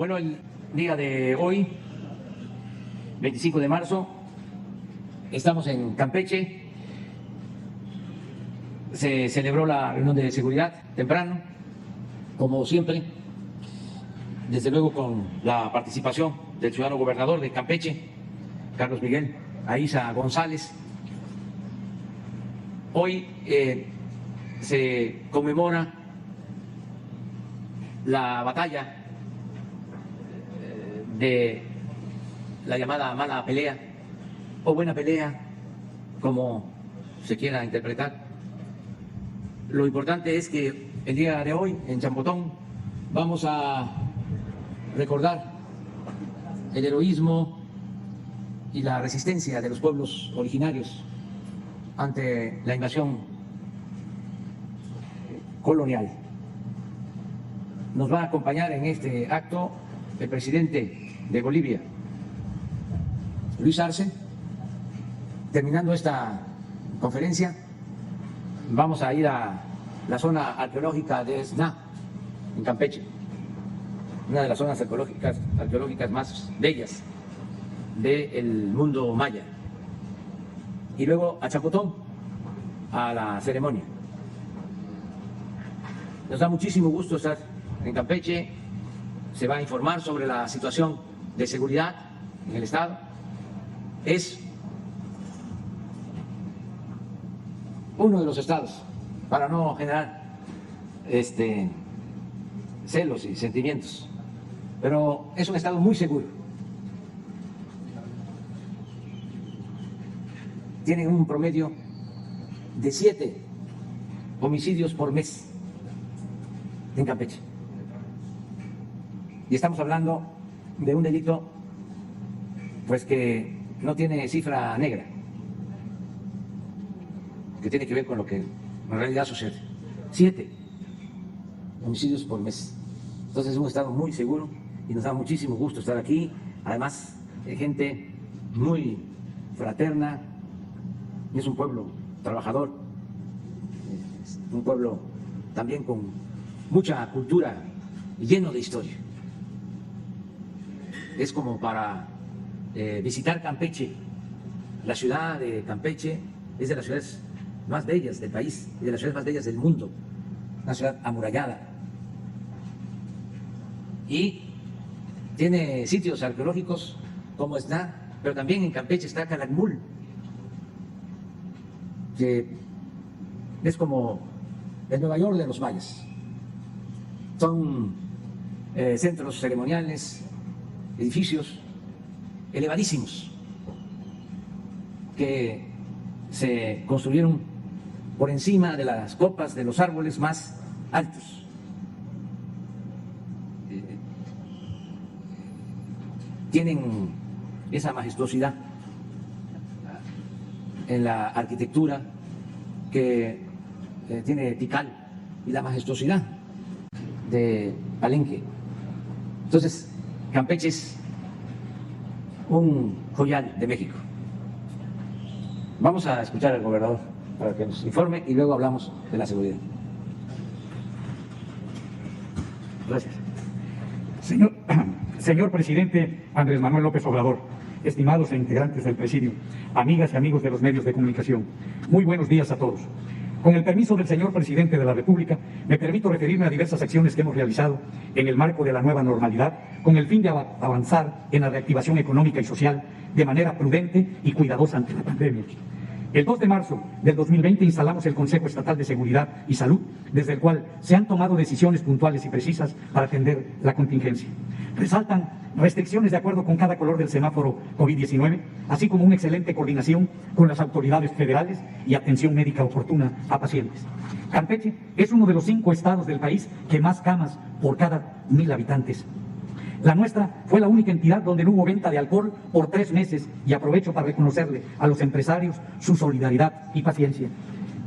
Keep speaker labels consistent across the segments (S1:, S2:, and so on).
S1: Bueno, el día de hoy, 25 de marzo, estamos en Campeche. Se celebró la reunión de seguridad temprano, como siempre, desde luego con la participación del ciudadano gobernador de Campeche, Carlos Miguel Aiza González. Hoy se conmemora la batalla de la llamada mala pelea o buena pelea, como se quiera interpretar. Lo importante es que el día de hoy en Champotón vamos a recordar el heroísmo y la resistencia de los pueblos originarios ante la invasión colonial. Nos va a acompañar en este acto el presidente de Bolivia, Luis Arce. Terminando esta conferencia, vamos a ir a la zona arqueológica de Esná, en Campeche, una de las zonas arqueológicas más bellas del mundo maya. Y luego a Champotón, a la ceremonia. Nos da muchísimo gusto estar en Campeche. Se va a informar sobre la situación de seguridad en el estado. Es uno de los estados, para no generar celos y sentimientos, pero es un estado muy seguro. Tienen un promedio de 7 homicidios por mes en Campeche. Y estamos hablando de un delito pues que no tiene cifra negra, que tiene que ver con lo que en realidad sucede. 7 homicidios por mes. Entonces es un estado muy seguro y nos da muchísimo gusto estar aquí. Además, gente muy fraterna, y es un pueblo trabajador, un pueblo también con mucha cultura y lleno de historia. Es como para visitar Campeche. La ciudad de Campeche es de las ciudades más bellas del país y de las ciudades más bellas del mundo, una ciudad amurallada. Y tiene sitios arqueológicos como Esná, pero también en Campeche está Calakmul, que es como el Nueva York de los mayas. Son centros ceremoniales, edificios elevadísimos que se construyeron por encima de las copas de los árboles más altos. Tienen esa majestuosidad en la arquitectura que tiene Tikal y la majestuosidad de Palenque. Entonces, Campeche es un joyal de México. Vamos a escuchar al gobernador para que nos informe y luego hablamos de la seguridad. Gracias.
S2: Señor presidente Andrés Manuel López Obrador, estimados e integrantes del presidio, amigas y amigos de los medios de comunicación, muy buenos días a todos. Con el permiso del señor presidente de la República, me permito referirme a diversas acciones que hemos realizado en el marco de la nueva normalidad, con el fin de avanzar en la reactivación económica y social de manera prudente y cuidadosa ante la pandemia. El 2 de marzo del 2020 instalamos el Consejo Estatal de Seguridad y Salud, desde el cual se han tomado decisiones puntuales y precisas para atender la contingencia. Resaltan restricciones de acuerdo con cada color del semáforo COVID-19, así como una excelente coordinación con las autoridades federales y atención médica oportuna a pacientes. Campeche es uno de los 5 estados del país que más camas por cada 1000 habitantes. La nuestra fue la única entidad donde no hubo venta de alcohol por 3 meses y aprovecho para reconocerle a los empresarios su solidaridad y paciencia.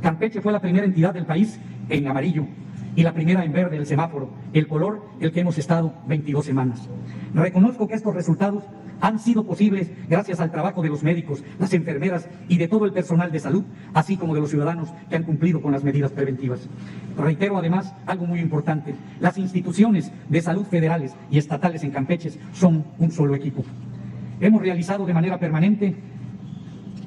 S2: Campeche fue la primera entidad del país en amarillo y la primera en verde el semáforo, el color el que hemos estado 22 semanas. Reconozco que estos resultados han sido posibles gracias al trabajo de los médicos, las enfermeras y de todo el personal de salud, así como de los ciudadanos que han cumplido con las medidas preventivas. Reitero además algo muy importante: las instituciones de salud federales y estatales en Campeche son un solo equipo. Hemos realizado de manera permanente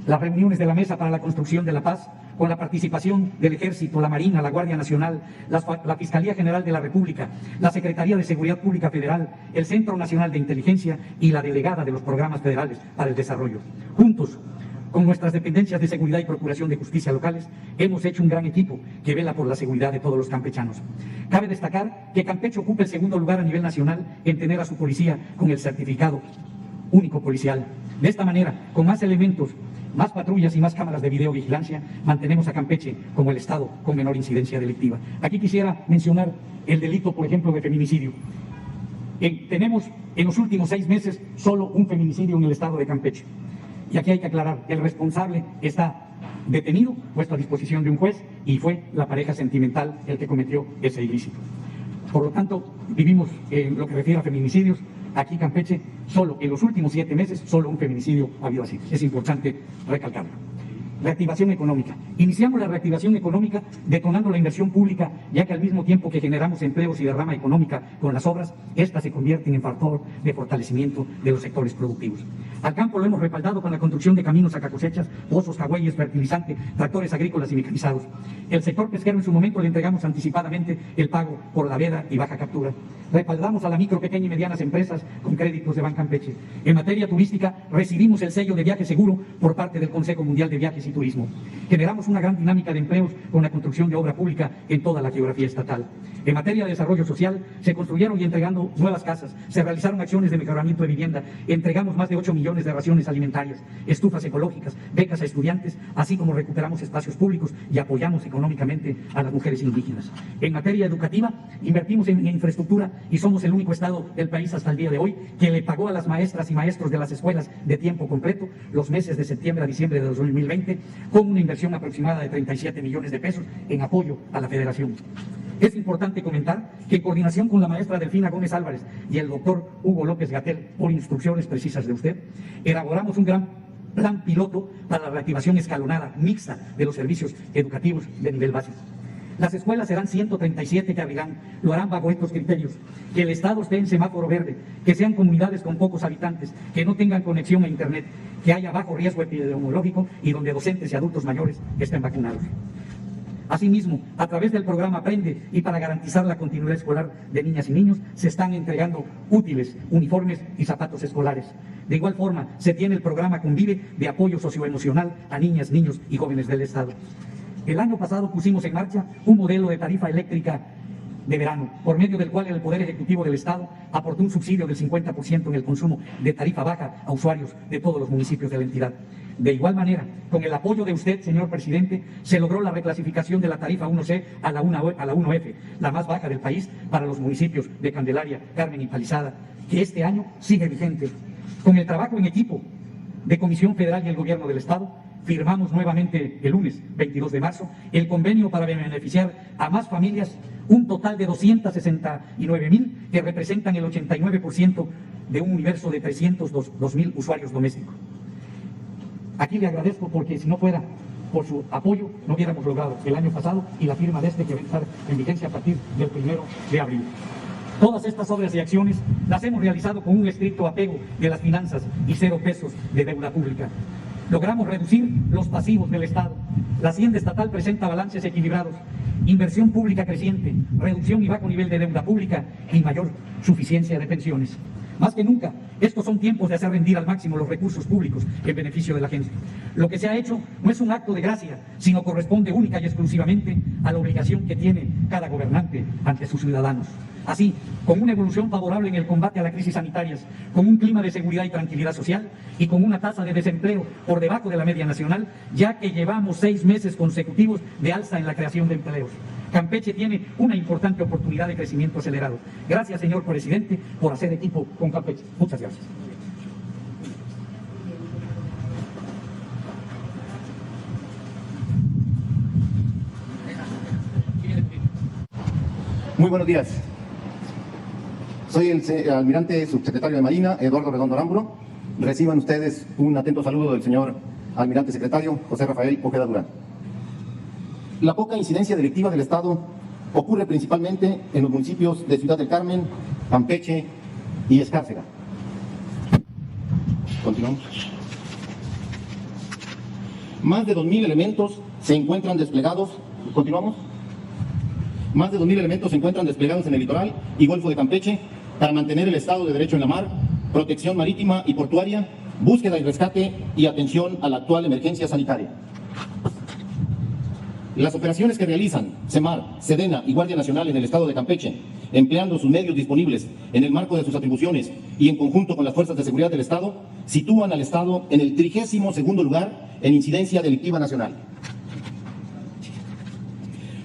S2: las reuniones de la Mesa para la Construcción de la Paz, con la participación del Ejército, la Marina, la Guardia Nacional, la Fiscalía General de la República, la Secretaría de Seguridad Pública Federal, el Centro Nacional de Inteligencia y la delegada de los programas federales para el desarrollo. Juntos, con nuestras dependencias de seguridad y procuración de justicia locales, hemos hecho un gran equipo que vela por la seguridad de todos los campechanos. Cabe destacar que Campeche ocupa el segundo lugar a nivel nacional en tener a su policía con el certificado único policial. De esta manera, con más elementos, más patrullas y más cámaras de videovigilancia, mantenemos a Campeche como el estado con menor incidencia delictiva. Aquí quisiera mencionar el delito, por ejemplo, de feminicidio. Tenemos en los últimos 6 meses solo un feminicidio en el estado de Campeche. Y aquí hay que aclarar, el responsable está detenido, puesto a disposición de un juez, y fue la pareja sentimental el que cometió ese ilícito. Por lo tanto, vivimos en lo que refiere a feminicidios. Aquí en Campeche, solo en los últimos 7 meses, solo un feminicidio ha habido así. Es importante recalcarlo. Reactivación económica. Iniciamos la reactivación económica detonando la inversión pública, ya que al mismo tiempo que generamos empleos y derrama económica con las obras, estas se convierten en factor de fortalecimiento de los sectores productivos. Al campo lo hemos respaldado con la construcción de caminos a cosechas, pozos, cagüeyes, fertilizante, tractores agrícolas y mecanizados. El sector pesquero en su momento le entregamos anticipadamente el pago por la veda y baja captura. Respaldamos a la micro, pequeña y medianas empresas con créditos de Ban Campeche. En materia turística, recibimos el sello de viaje seguro por parte del Consejo Mundial de Viajes y Turismo. Generamos una gran dinámica de empleos con la construcción de obra pública en toda la geografía estatal. En materia de desarrollo social, se construyeron y entregando nuevas casas, se realizaron acciones de mejoramiento de vivienda, entregamos más de 8 millones de raciones alimentarias, estufas ecológicas, becas a estudiantes, así como recuperamos espacios públicos y apoyamos económicamente a las mujeres indígenas. En materia educativa, invertimos en infraestructura y somos el único estado del país hasta el día de hoy que le pagó a las maestras y maestros de las escuelas de tiempo completo los meses de septiembre a diciembre de 2020, con una inversión aproximada de 37 millones de pesos en apoyo a la federación. Es importante comentar que en coordinación con la maestra Delfina Gómez Álvarez y el doctor Hugo López Gatell, por instrucciones precisas de usted, elaboramos un gran plan piloto para la reactivación escalonada, mixta, de los servicios educativos de nivel básico. Las escuelas serán 137 que abrirán, lo harán bajo estos criterios: que el Estado esté en semáforo verde, que sean comunidades con pocos habitantes, que no tengan conexión a Internet, que haya bajo riesgo epidemiológico y donde docentes y adultos mayores estén vacunados. Asimismo, a través del programa Aprende y para garantizar la continuidad escolar de niñas y niños, se están entregando útiles, uniformes y zapatos escolares. De igual forma, se tiene el programa Convive de apoyo socioemocional a niñas, niños y jóvenes del Estado. El año pasado pusimos en marcha un modelo de tarifa eléctrica de verano, por medio del cual el Poder Ejecutivo del Estado aportó un subsidio del 50% en el consumo de tarifa baja a usuarios de todos los municipios de la entidad. De igual manera, con el apoyo de usted, señor presidente, se logró la reclasificación de la tarifa 1C a la 1F, la más baja del país, para los municipios de Candelaria, Carmen y Palizada, que este año sigue vigente. Con el trabajo en equipo de Comisión Federal y el Gobierno del Estado, firmamos nuevamente el lunes 22 de marzo el convenio para beneficiar a más familias, un total de 269,000 que representan el 89% de un universo de 302,000 usuarios domésticos. Aquí le agradezco porque si no fuera por su apoyo no hubiéramos logrado el año pasado y la firma de este que va a estar en vigencia a partir del 1 de abril. Todas estas obras y acciones las hemos realizado con un estricto apego de las finanzas y 0 pesos de deuda pública. Logramos reducir los pasivos del Estado. La Hacienda Estatal presenta balances equilibrados, inversión pública creciente, reducción y bajo nivel de deuda pública y mayor suficiencia de pensiones. Más que nunca, estos son tiempos de hacer rendir al máximo los recursos públicos en beneficio de la gente. Lo que se ha hecho no es un acto de gracia, sino corresponde única y exclusivamente a la obligación que tiene cada gobernante ante sus ciudadanos. Así, con una evolución favorable en el combate a las crisis sanitarias, con un clima de seguridad y tranquilidad social y con una tasa de desempleo por debajo de la media nacional, ya que llevamos 6 meses consecutivos de alza en la creación de empleos. Campeche tiene una importante oportunidad de crecimiento acelerado. Gracias, señor presidente, por hacer equipo con Campeche. Muchas gracias.
S3: Muy buenos días. Soy el almirante subsecretario de Marina, Eduardo Redondo Aramburo, Reciban ustedes un atento saludo del señor almirante secretario José Rafael Ojeda Durán. La poca incidencia delictiva del Estado ocurre principalmente en los municipios de Ciudad del Carmen, Campeche y Escárcega. Continuamos. Más de 2,000 elementos se encuentran desplegados. Continuamos. Más de 2,000 elementos se encuentran desplegados en el litoral y Golfo de Campeche para mantener el Estado de Derecho en la mar, protección marítima y portuaria, búsqueda y rescate y atención a la actual emergencia sanitaria. Las operaciones que realizan SEMAR, SEDENA y Guardia Nacional en el Estado de Campeche, empleando sus medios disponibles en el marco de sus atribuciones y en conjunto con las fuerzas de seguridad del Estado, sitúan al Estado en el 32º lugar en incidencia delictiva nacional.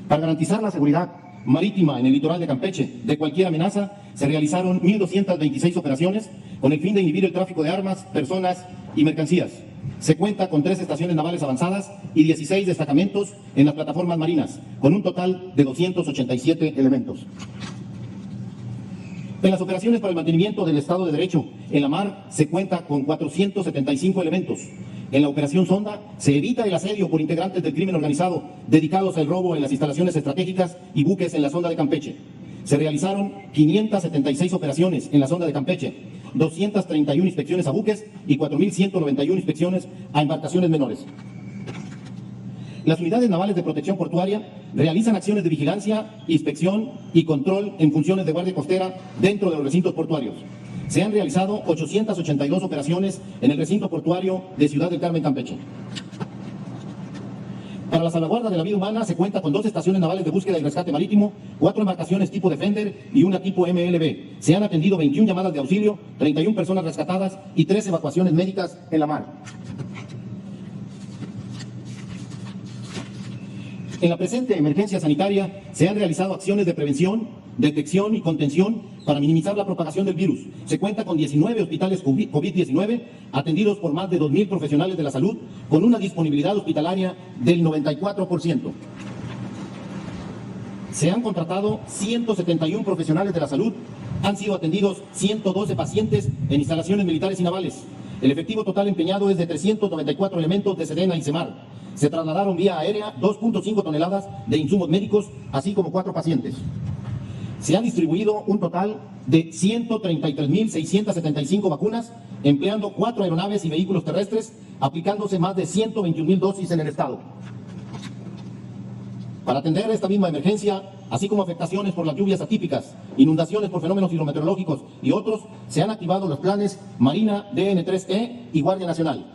S3: Para garantizar la seguridad marítima en el litoral de Campeche de cualquier amenaza, se realizaron 1,226 operaciones con el fin de inhibir el tráfico de armas, personas y mercancías. Se cuenta con 3 estaciones navales avanzadas y 16 destacamentos en las plataformas marinas, con un total de 287 elementos. En las operaciones para el mantenimiento del Estado de Derecho en la mar se cuenta con 475 elementos. En la operación Sonda se evita el asedio por integrantes del crimen organizado dedicados al robo en las instalaciones estratégicas y buques en la sonda de Campeche. Se realizaron 576 operaciones en la sonda de Campeche, 231 inspecciones a buques y 4,191 inspecciones a embarcaciones menores. Las unidades navales de protección portuaria realizan acciones de vigilancia, inspección y control en funciones de guardia costera dentro de los recintos portuarios. Se han realizado 882 operaciones en el recinto portuario de Ciudad del Carmen, Campeche. Para la salvaguarda de la vida humana se cuenta con 2 estaciones navales de búsqueda y rescate marítimo, 4 embarcaciones tipo Defender y una tipo MLB. Se han atendido 21 llamadas de auxilio, 31 personas rescatadas y 3 evacuaciones médicas en la mar. En la presente emergencia sanitaria se han realizado acciones de prevención, detección y contención para minimizar la propagación del virus. Se cuenta con 19 hospitales COVID-19 atendidos por más de 2,000 profesionales de la salud con una disponibilidad hospitalaria del 94%. Se han contratado 171 profesionales de la salud, han sido atendidos 112 pacientes en instalaciones militares y navales. El efectivo total empeñado es de 394 elementos de SEDENA y SEMAR. Se trasladaron vía aérea 2,5 toneladas de insumos médicos, así como 4 pacientes. Se han distribuido un total de 133,675 vacunas, empleando 4 aeronaves y vehículos terrestres, aplicándose más de 121,000 dosis en el Estado. Para atender esta misma emergencia, así como afectaciones por las lluvias atípicas, inundaciones por fenómenos hidrometeorológicos y otros, se han activado los planes Marina, DN3E y Guardia Nacional.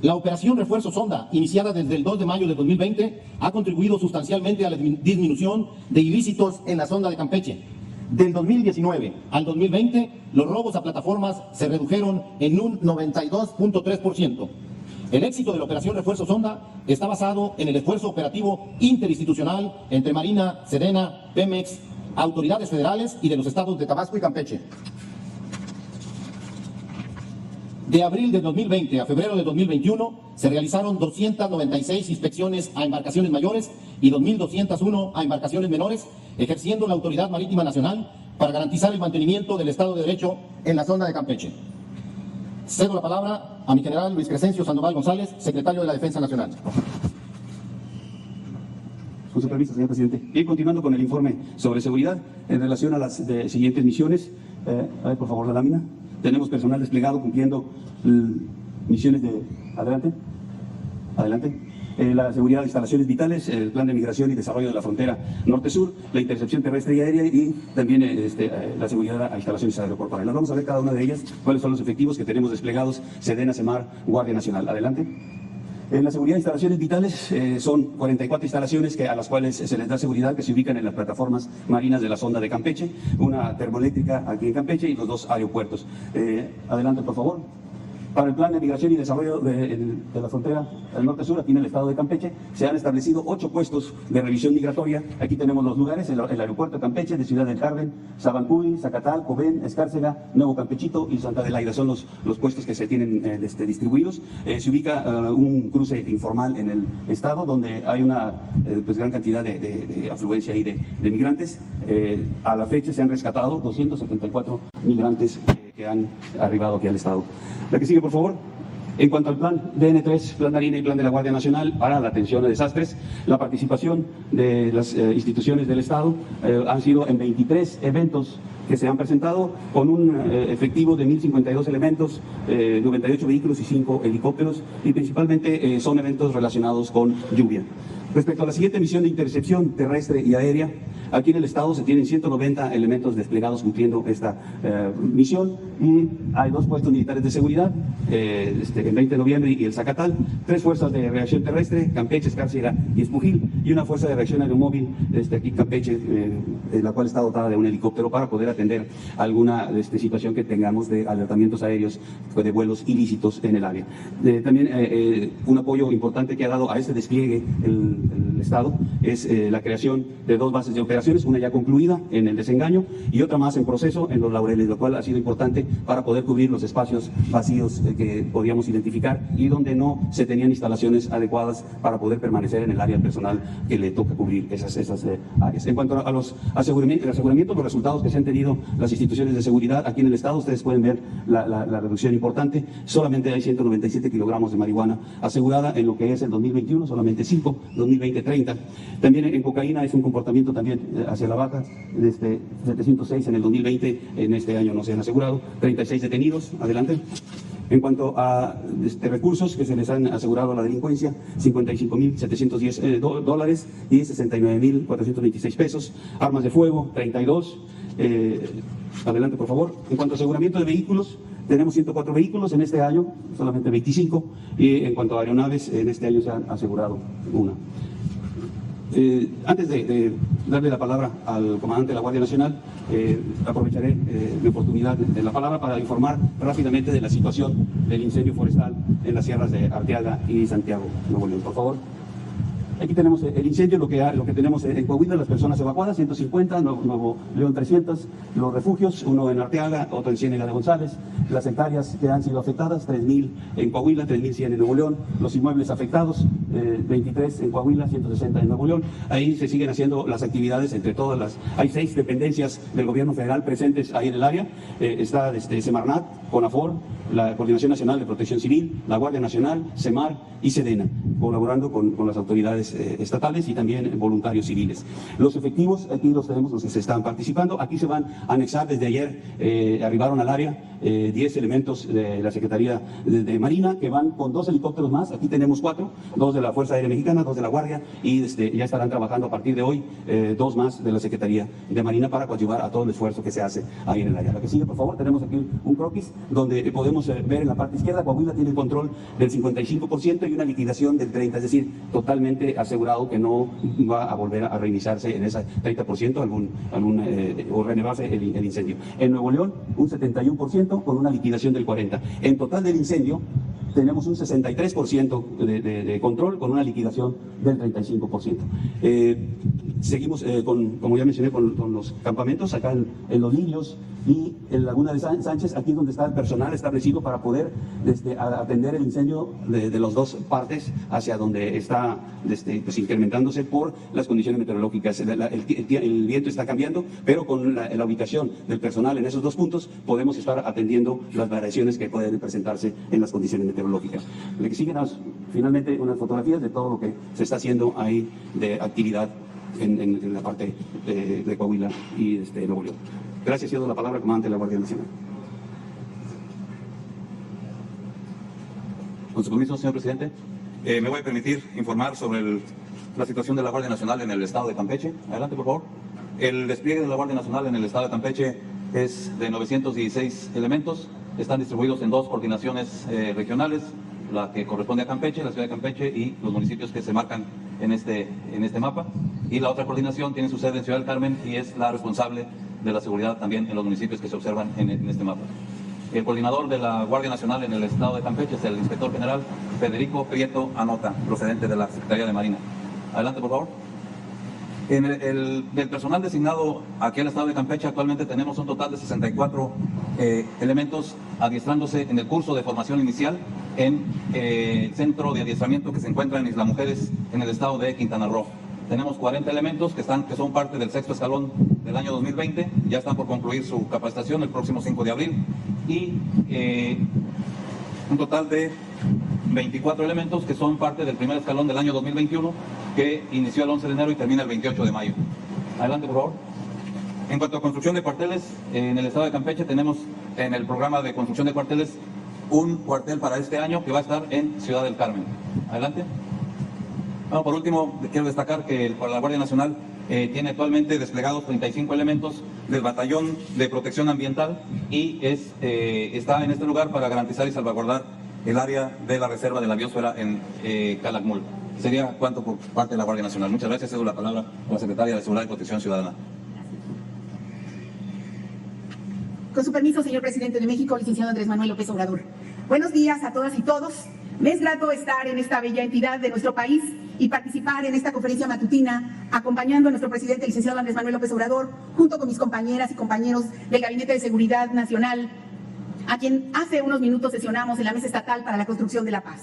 S3: La operación Refuerzo Sonda, iniciada desde el 2 de mayo de 2020, ha contribuido sustancialmente a la disminución de ilícitos en la sonda de Campeche. Del 2019 al 2020, los robos a plataformas se redujeron en un 92,3%. El éxito de la operación Refuerzo Sonda está basado en el esfuerzo operativo interinstitucional entre Marina, SEDENA, Pemex, autoridades federales y de los estados de Tabasco y Campeche. De abril de 2020 a febrero de 2021 se realizaron 296 inspecciones a embarcaciones mayores y 2,201 a embarcaciones menores, ejerciendo la Autoridad Marítima Nacional para garantizar el mantenimiento del Estado de Derecho en la sonda de Campeche. Cedo la palabra a mi general Luis Crescencio Sandoval González, secretario de la Defensa Nacional.
S4: Con su permiso, señor presidente. Bien, continuando con el informe sobre seguridad en relación a las siguientes misiones. A ver, por favor, la lámina. Tenemos personal desplegado cumpliendo misiones de... Adelante. Adelante. La seguridad de instalaciones vitales, el plan de migración y desarrollo de la frontera norte-sur, la intercepción terrestre y aérea y también la seguridad a instalaciones aeroportuarias. Vamos a ver cada una de ellas, cuáles son los efectivos que tenemos desplegados, SEDENA, SEMAR, Guardia Nacional. Adelante. En la seguridad de instalaciones vitales son 44 instalaciones a las cuales se les da seguridad, que se ubican en las plataformas marinas de la sonda de Campeche, una termoeléctrica aquí en Campeche y los 2 aeropuertos. Adelante, por favor. Para el plan de migración y desarrollo de la frontera del norte-sur, aquí en el estado de Campeche, se han establecido 8 puestos de revisión migratoria. Aquí tenemos los lugares, el aeropuerto de Campeche, de Ciudad del Carmen, Sabancuy, Zacatal, Cobén, Escárcega, Nuevo Campechito y Santa Adelaida. Son los puestos que se tienen distribuidos. Se ubica un cruce informal en el estado, donde hay una gran cantidad de afluencia y de migrantes. A la fecha se han rescatado 274 migrantes que han arribado aquí al Estado. La que sigue, por favor. En cuanto al plan DN3, Plan Marina y Plan de la Guardia Nacional para la atención a desastres, la participación de las instituciones del Estado han sido en 23 eventos que se han presentado con un efectivo de 1.052 elementos, 98 vehículos y 5 helicópteros, y principalmente son eventos relacionados con lluvia. Respecto a la siguiente misión de intercepción terrestre y aérea, aquí en el Estado se tienen 190 elementos desplegados cumpliendo esta misión, y hay 2 puestos militares de seguridad, el 20 de noviembre y el Zacatal, 3 fuerzas de reacción terrestre, Campeche, Escárcega y Espujil, y una fuerza de reacción aeromóvil, aquí Campeche, la cual está dotada de un helicóptero para poder atender alguna situación que tengamos de alertamientos aéreos de vuelos ilícitos en el área. También un apoyo importante que ha dado a este despliegue el Estado es la creación de 2 bases de operaciones, una ya concluida en el Desengaño y otra más en proceso en Los Laureles, lo cual ha sido importante para poder cubrir los espacios vacíos que podíamos identificar y donde no se tenían instalaciones adecuadas para poder permanecer en el área personal que le toca cubrir esas áreas. En cuanto a los aseguramientos, los resultados que se han tenido las instituciones de seguridad aquí en el Estado, ustedes pueden ver la reducción importante. Solamente hay 197 kilogramos de marihuana asegurada en lo que es el 2021, solamente 5, 2020, 30. También en cocaína es un comportamiento también hacia la baja, 706 en el 2020, en este año no se han asegurado, 36 detenidos. Adelante. En cuanto a recursos que se les han asegurado a la delincuencia, $55,710 y $69,426 pesos. Armas de fuego, 32. Adelante, por favor. En cuanto a aseguramiento de vehículos, tenemos 104 vehículos en este año, solamente 25. Y en cuanto a aeronaves, en este año se han asegurado 1. Antes de darle la palabra al comandante de la Guardia Nacional, aprovecharé mi oportunidad de la palabra para informar rápidamente de la situación del incendio forestal en las sierras de Arteaga y Santiago, Nuevo León. Por favor. Aquí tenemos el incendio, lo que tenemos en Coahuila, las personas evacuadas, 150, Nuevo León 300, los refugios, uno en Arteaga, otro en Ciénega de González, las hectáreas que han sido afectadas, 3.000 en Coahuila, 3.100 en Nuevo León, los inmuebles afectados, 23 en Coahuila, 160 en Nuevo León. Ahí se siguen haciendo las actividades entre todas las... Hay 6 dependencias del gobierno federal presentes ahí en el área, está Semarnat, CONAFOR, la Coordinación Nacional de Protección Civil, la Guardia Nacional, SEMAR y SEDENA, colaborando con las autoridades estatales y también voluntarios civiles. Los efectivos, aquí los tenemos, los que se están participando. Aquí se van a anexar desde ayer, arribaron al área 10 elementos de la Secretaría de Marina, que van con 2 helicópteros más. Aquí tenemos 4, 2 de la Fuerza Aérea Mexicana, 2 de la Guardia, y ya estarán trabajando a partir de hoy 2 más de la Secretaría de Marina para coadyuvar a todo el esfuerzo que se hace ahí en el área. La que sigue, por favor. Tenemos aquí un croquis donde podemos ver en la parte izquierda, Coahuila tiene un control del 55% y una liquidación del 30%, es decir, totalmente asegurado que no va a volver a reiniciarse en ese 30% o renovarse el incendio. En Nuevo León, un 71% con una liquidación del 40%. En total del incendio, tenemos un 63% de control con una liquidación del 35%. Seguimos, como ya mencioné, con los campamentos acá en Los Lirios y en Laguna de Sánchez. Aquí es donde está el personal establecido para poder atender el incendio de las 2 partes hacia donde está pues, incrementándose por las condiciones meteorológicas. El viento está cambiando, pero con la ubicación del personal en esos 2 puntos podemos estar atendiendo las variaciones que pueden presentarse en las condiciones meteorológicas. Lo que sigue, finalmente, unas fotografías de todo lo que se está haciendo ahí de actividad en la parte de Coahuila y Nuevo León. Gracias, cedo la palabra al comandante de la Guardia Nacional.
S5: Con su permiso, señor presidente, me voy a permitir informar sobre la situación de la Guardia Nacional en el estado de Campeche. Adelante, por favor. El despliegue de la Guardia Nacional en el estado de Campeche es de 916 elementos. Están distribuidos en 2 coordinaciones regionales, la que corresponde a Campeche, la ciudad de Campeche y los municipios que se marcan en este mapa. Y la otra coordinación tiene su sede en Ciudad del Carmen y es la responsable de la seguridad también en los municipios que se observan en este mapa. El coordinador de la Guardia Nacional en el estado de Campeche es el inspector general Federico Prieto Anota, procedente de la Secretaría de Marina. Adelante, por favor. Del personal designado aquí al estado de Campeche, actualmente tenemos un total de 64 elementos adiestrándose en el curso de formación inicial en el centro de adiestramiento que se encuentra en Isla Mujeres, en el estado de Quintana Roo. tenemos 40 elementos que son parte del sexto escalón del año 2020, ya están por concluir su capacitación el próximo 5 de abril, y un total de 24 elementos que son parte del primer escalón del año 2021, que inició el 11 de enero y termina el 28 de mayo. Adelante, por favor. En cuanto a construcción de cuarteles, en el estado de Campeche tenemos en el programa de construcción de cuarteles un cuartel para este año que va a estar en Ciudad del Carmen. Adelante. Bueno, por último, quiero destacar que la Guardia Nacional tiene actualmente desplegados 35 elementos del Batallón de Protección Ambiental y está en este lugar para garantizar y salvaguardar el área de la reserva de la biosfera en Calakmul. Sería cuanto por parte de la Guardia Nacional. Muchas gracias. Cedo la palabra a la Secretaria de Seguridad y Protección Ciudadana.
S6: Con su permiso, señor presidente de México, licenciado Andrés Manuel López Obrador. Buenos días a todas y todos. Me es grato estar en esta bella entidad de nuestro país y participar en esta conferencia matutina, acompañando a nuestro presidente, licenciado Andrés Manuel López Obrador, junto con mis compañeras y compañeros del Gabinete de Seguridad Nacional, a quien hace unos minutos sesionamos en la Mesa Estatal para la Construcción de la Paz.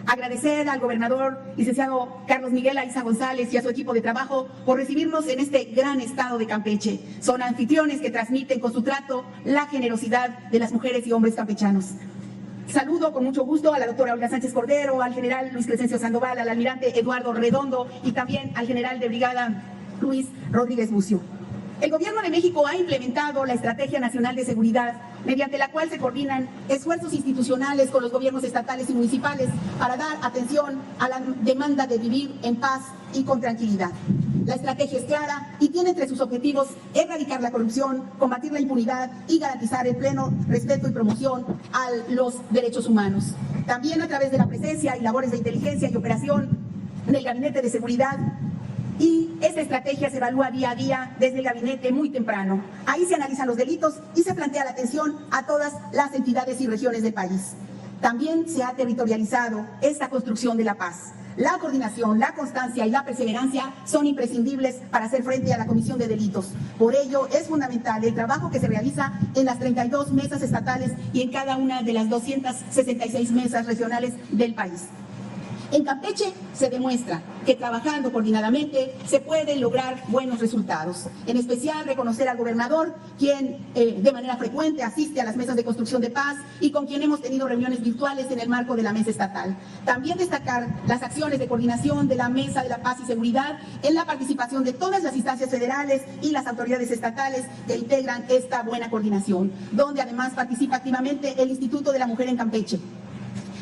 S6: Agradecer al gobernador, licenciado Carlos Miguel Aiza González, y a su equipo de trabajo por recibirnos en este gran estado de Campeche. Son anfitriones que transmiten con su trato la generosidad de las mujeres y hombres campechanos. Saludo con mucho gusto a la doctora Olga Sánchez Cordero, al general Luis Crescencio Sandoval, al almirante Eduardo Redondo y también al general de brigada Luis Rodríguez Bucio. El Gobierno de México ha implementado la Estrategia Nacional de Seguridad, mediante la cual se coordinan esfuerzos institucionales con los gobiernos estatales y municipales para dar atención a la demanda de vivir en paz y con tranquilidad. La estrategia es clara y tiene entre sus objetivos erradicar la corrupción, combatir la impunidad y garantizar el pleno respeto y promoción a los derechos humanos. También a través de la presencia y labores de inteligencia y operación del Gabinete de Seguridad, y esta estrategia se evalúa día a día desde el gabinete muy temprano. Ahí se analizan los delitos y se plantea la atención a todas las entidades y regiones del país. También se ha territorializado esta construcción de la paz. La coordinación, la constancia y la perseverancia son imprescindibles para hacer frente a la comisión de delitos. Por ello, es fundamental el trabajo que se realiza en las 32 mesas estatales y en cada una de las 266 mesas regionales del país. En Campeche se demuestra que trabajando coordinadamente se pueden lograr buenos resultados. En especial reconocer al gobernador, quien de manera frecuente asiste a las mesas de construcción de paz y con quien hemos tenido reuniones virtuales en el marco de la mesa estatal. También destacar las acciones de coordinación de la Mesa de la Paz y Seguridad en la participación de todas las instancias federales y las autoridades estatales que integran esta buena coordinación, donde además participa activamente el Instituto de la Mujer en Campeche.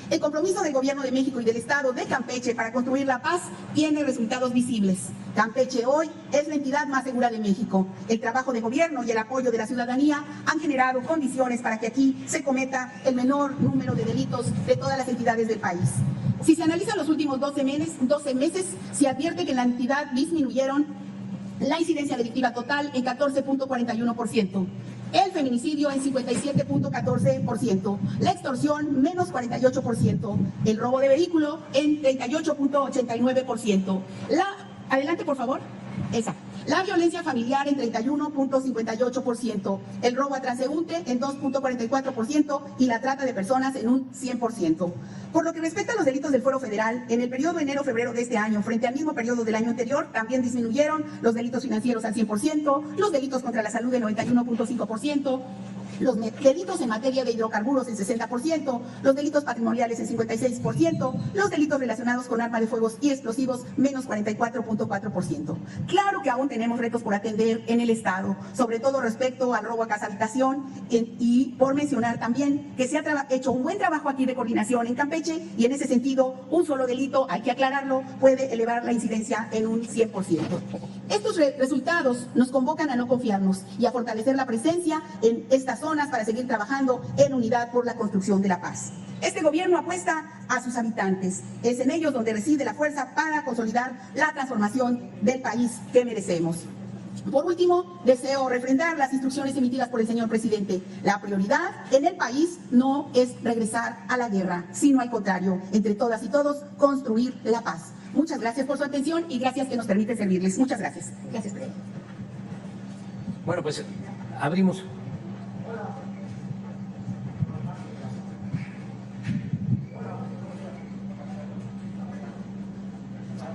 S6: El compromiso del Gobierno de México y del Estado de Campeche para construir la paz tiene resultados visibles. Campeche hoy es la entidad más segura de México. El trabajo de gobierno y el apoyo de la ciudadanía han generado condiciones para que aquí se cometa el menor número de delitos de todas las entidades del país. Si se analizan los últimos 12 meses, se advierte que en la entidad disminuyeron la incidencia delictiva total en 14.41%. El feminicidio en 57.14%, la extorsión menos 48%, el robo de vehículo en 38.89%. Adelante, por favor. La violencia familiar en 31.58%, el robo a transeúnte en 2.44% y la trata de personas en un 100%. Por lo que respecta a los delitos del Fuero Federal, en el periodo enero-febrero de este año, frente al mismo periodo del año anterior, también disminuyeron los delitos financieros al 100%, los delitos contra la salud en 91.5%, los delitos en materia de hidrocarburos en 60%, los delitos patrimoniales en 56%, los delitos relacionados con armas de fuego y explosivos menos 44.4%. Claro que aún tenemos retos por atender en el Estado, sobre todo respecto al robo a casa habitación, y por mencionar también que se ha hecho un buen trabajo aquí de coordinación en Campeche, y en ese sentido un solo delito, hay que aclararlo, puede elevar la incidencia en un 100%. Estos resultados nos convocan a no confiarnos y a fortalecer la presencia en estas zonas para seguir trabajando en unidad por la construcción de la paz. Este gobierno apuesta a sus habitantes. Es en ellos donde reside la fuerza para consolidar la transformación del país que merecemos. Por último, deseo refrendar las instrucciones emitidas por el señor presidente. La prioridad en el país no es regresar a la guerra, sino al contrario, entre todas y todos, construir la paz. Muchas gracias por su atención y gracias que nos permite servirles. Muchas gracias. Gracias, presidente.
S1: Bueno, pues abrimos.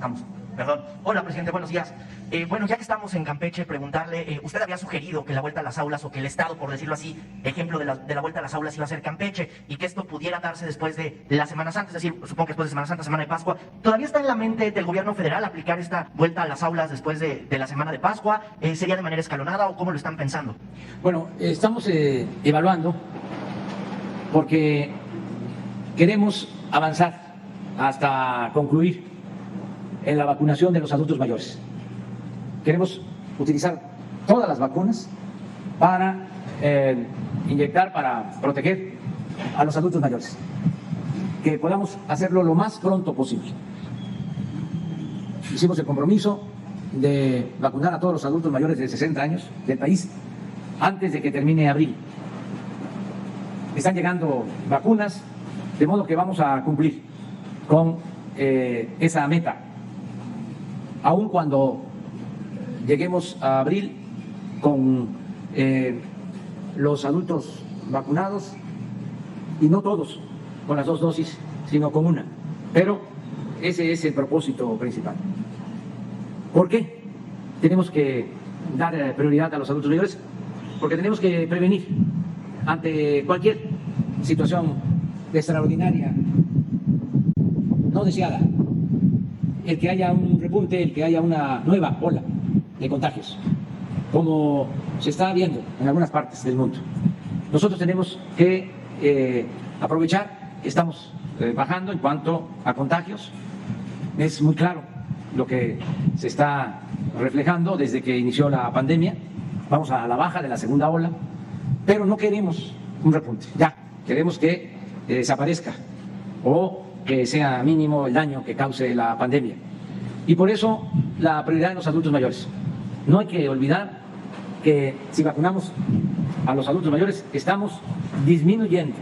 S1: Vamos.
S7: Perdón. Hola, presidente, buenos días. Bueno, ya que estamos en Campeche, preguntarle, usted había sugerido que la vuelta a las aulas, o que el Estado, por decirlo así, ejemplo de la vuelta a las aulas iba a ser Campeche, y que esto pudiera darse después de la Semana Santa, es decir, supongo que después de Semana Santa, Semana de Pascua. ¿Todavía está en la mente del gobierno federal aplicar esta vuelta a las aulas después de la Semana de Pascua? ¿Sería de manera escalonada o cómo lo están pensando?
S1: Bueno, estamos evaluando porque queremos avanzar hasta concluir en la vacunación de los adultos mayores. Queremos utilizar todas las vacunas para inyectar, para proteger a los adultos mayores. Que podamos hacerlo lo más pronto posible. Hicimos el compromiso de vacunar a todos los adultos mayores de 60 años del país antes de que termine abril. Están llegando vacunas, de modo que vamos a cumplir con esa meta. Aun cuando lleguemos a abril con los adultos vacunados, y no todos con las 2 dosis, sino con una. Pero ese es el propósito principal. ¿Por qué tenemos que dar prioridad a los adultos mayores? Porque tenemos que prevenir ante cualquier situación extraordinaria, no deseada, el que haya un repunte, el que haya una nueva ola de contagios, como se está viendo en algunas partes del mundo. Nosotros tenemos que aprovechar que estamos bajando en cuanto a contagios. Es muy claro lo que se está reflejando desde que inició la pandemia. Vamos a la baja de la segunda ola, pero no queremos un repunte. Ya, queremos que desaparezca o que sea mínimo el daño que cause la pandemia. Y por eso la prioridad en los adultos mayores. No hay que olvidar que si vacunamos a los adultos mayores estamos disminuyendo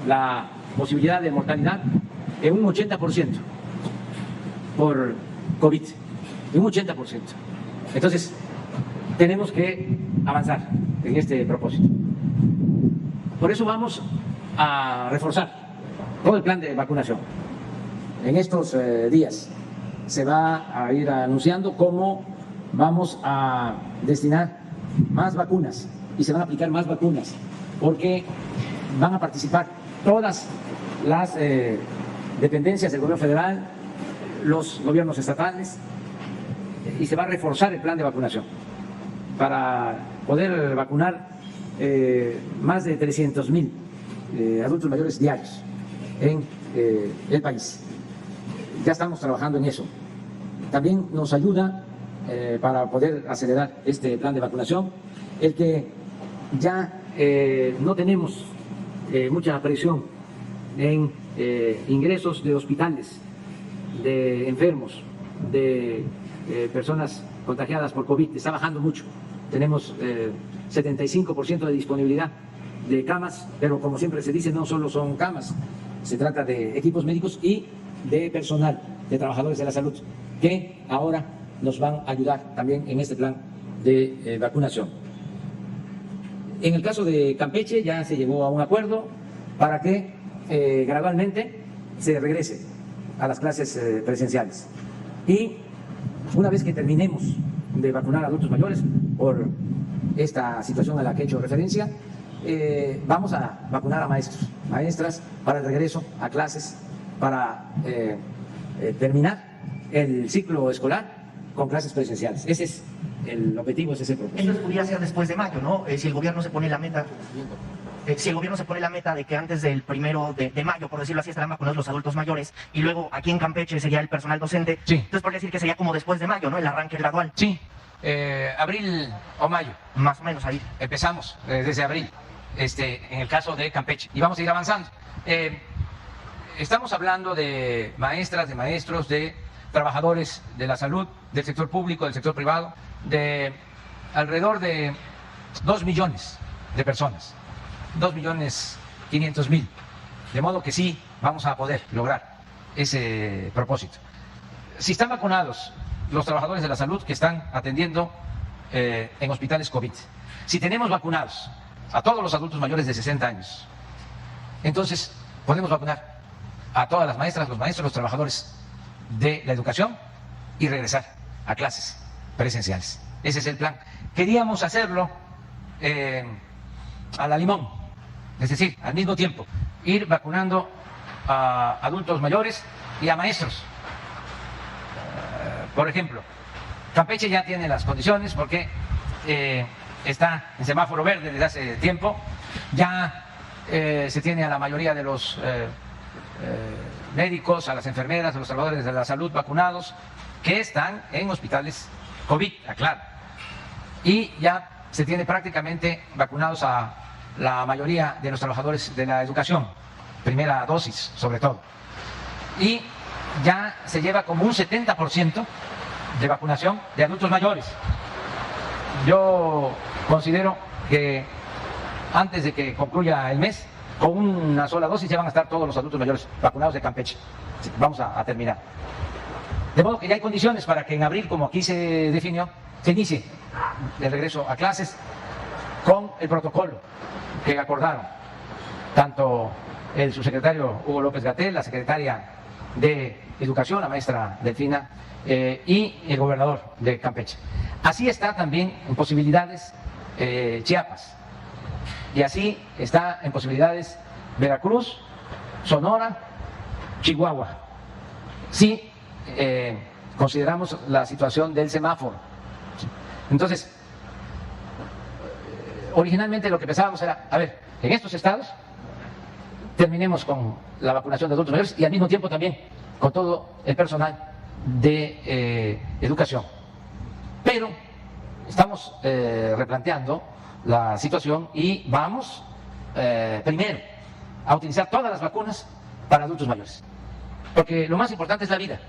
S1: la posibilidad de mortalidad en un 80% por COVID, en un 80%. Entonces, tenemos que avanzar en este propósito. Por eso vamos a reforzar todo el plan de vacunación. En estos días se va a ir anunciando cómo vamos a destinar más vacunas y se van a aplicar más vacunas, porque van a participar todas las dependencias del gobierno federal, los gobiernos estatales, y se va a reforzar el plan de vacunación para poder vacunar más de 300,000 adultos mayores diarios en el país. Ya estamos trabajando en eso. También nos ayuda para poder acelerar este plan de vacunación el que ya no tenemos mucha presión en ingresos de hospitales, de enfermos, de personas contagiadas por COVID. Está bajando mucho. Tenemos 75% de disponibilidad de camas, pero como siempre se dice, no solo son camas, se trata de equipos médicos y de personal, de trabajadores de la salud, que ahora nos van a ayudar también en este plan de vacunación. En el caso de Campeche ya se llegó a un acuerdo para que gradualmente se regrese a las clases presenciales. Y una vez que terminemos de vacunar a adultos mayores por esta situación a la que he hecho referencia, vamos a vacunar a maestros, maestras para el regreso a clases, para terminar el ciclo escolar con clases presenciales. Ese es el objetivo, ese es el propósito.
S7: Entonces podría ser después de mayo, ¿no? Si el gobierno se pone la meta, de que antes del 1 de mayo, por decirlo así, estarán vacunados los adultos mayores, y luego aquí en Campeche sería el personal docente.
S1: Sí.
S7: Entonces podría decir que sería como después de mayo, ¿no? El arranque gradual.
S1: Sí, abril o mayo.
S7: Más o menos ahí.
S1: Empezamos desde abril, en el caso de Campeche, y vamos a ir avanzando. Estamos hablando de maestras, de maestros, de trabajadores de la salud, del sector público, del sector privado, de alrededor de 2 millones de personas, 2.500.000. De modo que sí vamos a poder lograr ese propósito. Si están vacunados los trabajadores de la salud que están atendiendo en hospitales COVID, si tenemos vacunados a todos los adultos mayores de 60 años, entonces podemos vacunar a todas las maestras, los maestros, los trabajadores de la educación y regresar a clases presenciales. Ese es el plan. Queríamos hacerlo a la limón, es decir, al mismo tiempo, ir vacunando a adultos mayores y a maestros. Por ejemplo, Campeche ya tiene las condiciones porque está en semáforo verde desde hace tiempo, ya se tiene a la mayoría de los médicos, a las enfermeras, a los trabajadores de la salud vacunados que están en hospitales COVID, aclaro. Y ya se tiene prácticamente vacunados a la mayoría de los trabajadores de la educación, primera dosis sobre todo. Y ya se lleva como un 70% de vacunación de adultos mayores. Yo considero que antes de que concluya el mes, con una sola dosis ya van a estar todos los adultos mayores vacunados de Campeche. Vamos a terminar. De modo que ya hay condiciones para que en abril, como aquí se definió, se inicie el regreso a clases con el protocolo que acordaron tanto el subsecretario Hugo López-Gatell, la secretaria de Educación, la maestra Delfina, y el gobernador de Campeche. Así está también en posibilidades Chiapas, y así está en posibilidades Veracruz, Sonora, Chihuahua. Sí, consideramos la situación del semáforo. Entonces, originalmente lo que pensábamos era, a ver, en estos estados terminemos con la vacunación de adultos mayores y al mismo tiempo también con todo el personal de educación. Pero estamos replanteando la situación y vamos primero a utilizar todas las vacunas para adultos mayores, porque lo más importante es la vida.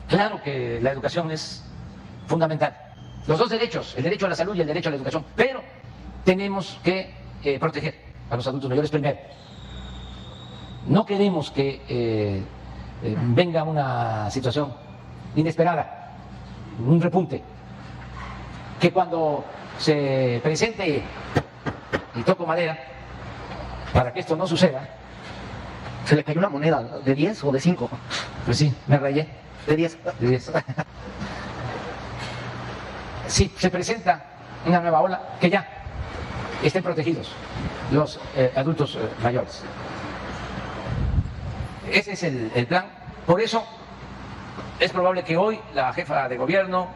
S1: Claro que la educación es fundamental, los dos derechos, el derecho a la salud y el derecho a la educación, pero tenemos que proteger a los adultos mayores primero. No queremos que venga una situación inesperada, un repunte, que cuando se presente, y toco madera, para que esto no suceda.
S7: Se le cayó una moneda de 10 o de 5.
S1: Pues sí, me rayé.
S7: De 10.
S1: De 10. Si se presenta una nueva ola, que ya estén protegidos los adultos mayores. Ese es el plan. Por eso es probable que hoy la jefa de gobierno,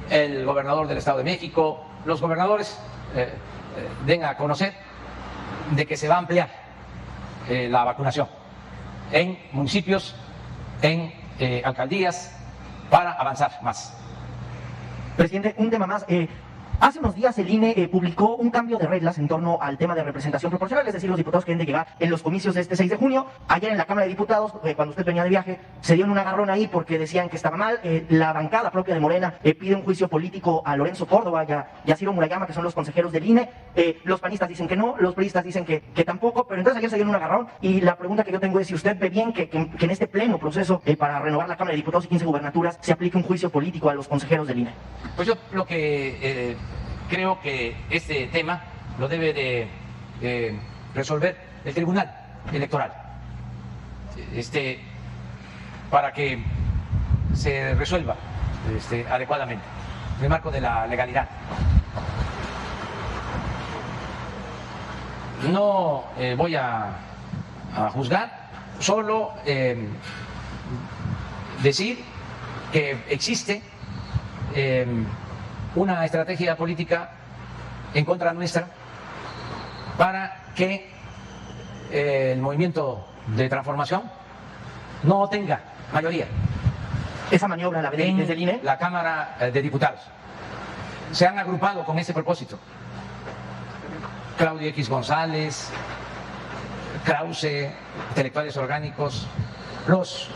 S1: el gobernador del Estado de México, los gobernadores den a conocer de que se va a ampliar la vacunación en municipios, en alcaldías, para avanzar más.
S7: Presidente, un tema más. Hace unos días el INE publicó un cambio de reglas en torno al tema de representación proporcional, es decir, los diputados que deben de llegar en los comicios de este 6 de junio. Ayer en la Cámara de Diputados, cuando usted venía de viaje, se dio un agarrón ahí porque decían que estaba mal. La bancada propia de Morena pide un juicio político a Lorenzo Córdoba y a Ciro Murayama, que son los consejeros del INE. Los panistas dicen que no, los priistas dicen que tampoco, pero entonces ayer se dio un agarrón y la pregunta que yo tengo es si usted ve bien que en este pleno proceso para renovar la Cámara de Diputados y 15 gubernaturas se aplique un juicio político a los consejeros del INE.
S1: Pues yo lo que creo que este tema lo debe de resolver el Tribunal Electoral, para que se resuelva adecuadamente en el marco de la legalidad. No voy a juzgar, solo decir que existe una estrategia política en contra nuestra para que el movimiento de transformación no tenga mayoría.
S7: Esa maniobra la ve desde el INE.
S1: La Cámara de Diputados se han agrupado con ese propósito. Claudio X González, Krause, intelectuales orgánicos, los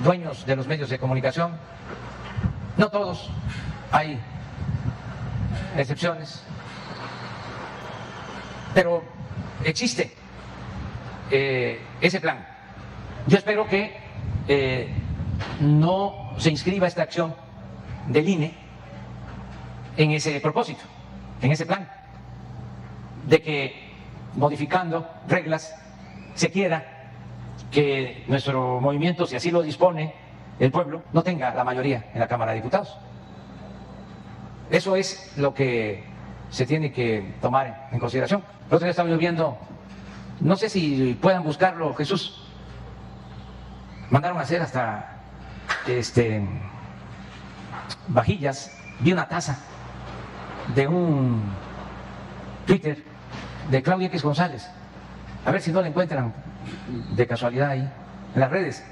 S1: dueños de los medios de comunicación, no todos, hay excepciones, pero existe ese plan. Yo espero que no se inscriba esta acción del INE en ese propósito, en ese plan, de que modificando reglas se quiera que nuestro movimiento, si así lo dispone el pueblo no tenga la mayoría en la Cámara de Diputados. Eso es lo que se tiene que tomar en consideración. El otro día estamos viendo, no sé si puedan buscarlo, Jesús, mandaron a hacer hasta vajillas, vi una taza de un Twitter de Claudia X González, a ver si no la encuentran de casualidad ahí en las redes.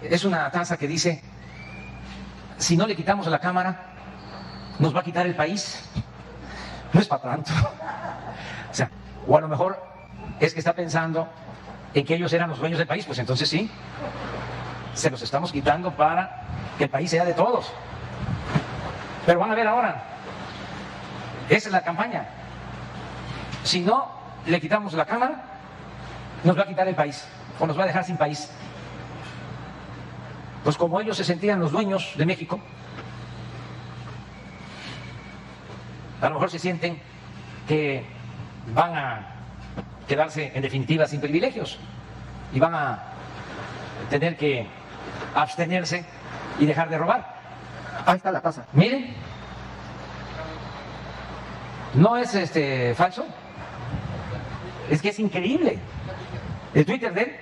S1: Es una taza que dice: si no le quitamos a la Cámara, nos va a quitar el país. No es para tanto. O sea, o a lo mejor es que está pensando en que ellos eran los dueños del país, pues entonces sí, se los estamos quitando para que el país sea de todos. Pero van a ver ahora, esa es la campaña. Si no le quitamos la Cámara, nos va a quitar el país, o nos va a dejar sin país. Pues como ellos se sentían los dueños de México, a lo mejor se sienten que van a quedarse en definitiva sin privilegios y van a tener que abstenerse y dejar de robar.
S7: Ahí está la taza.
S1: Miren, no es falso, es que es increíble. El Twitter de él,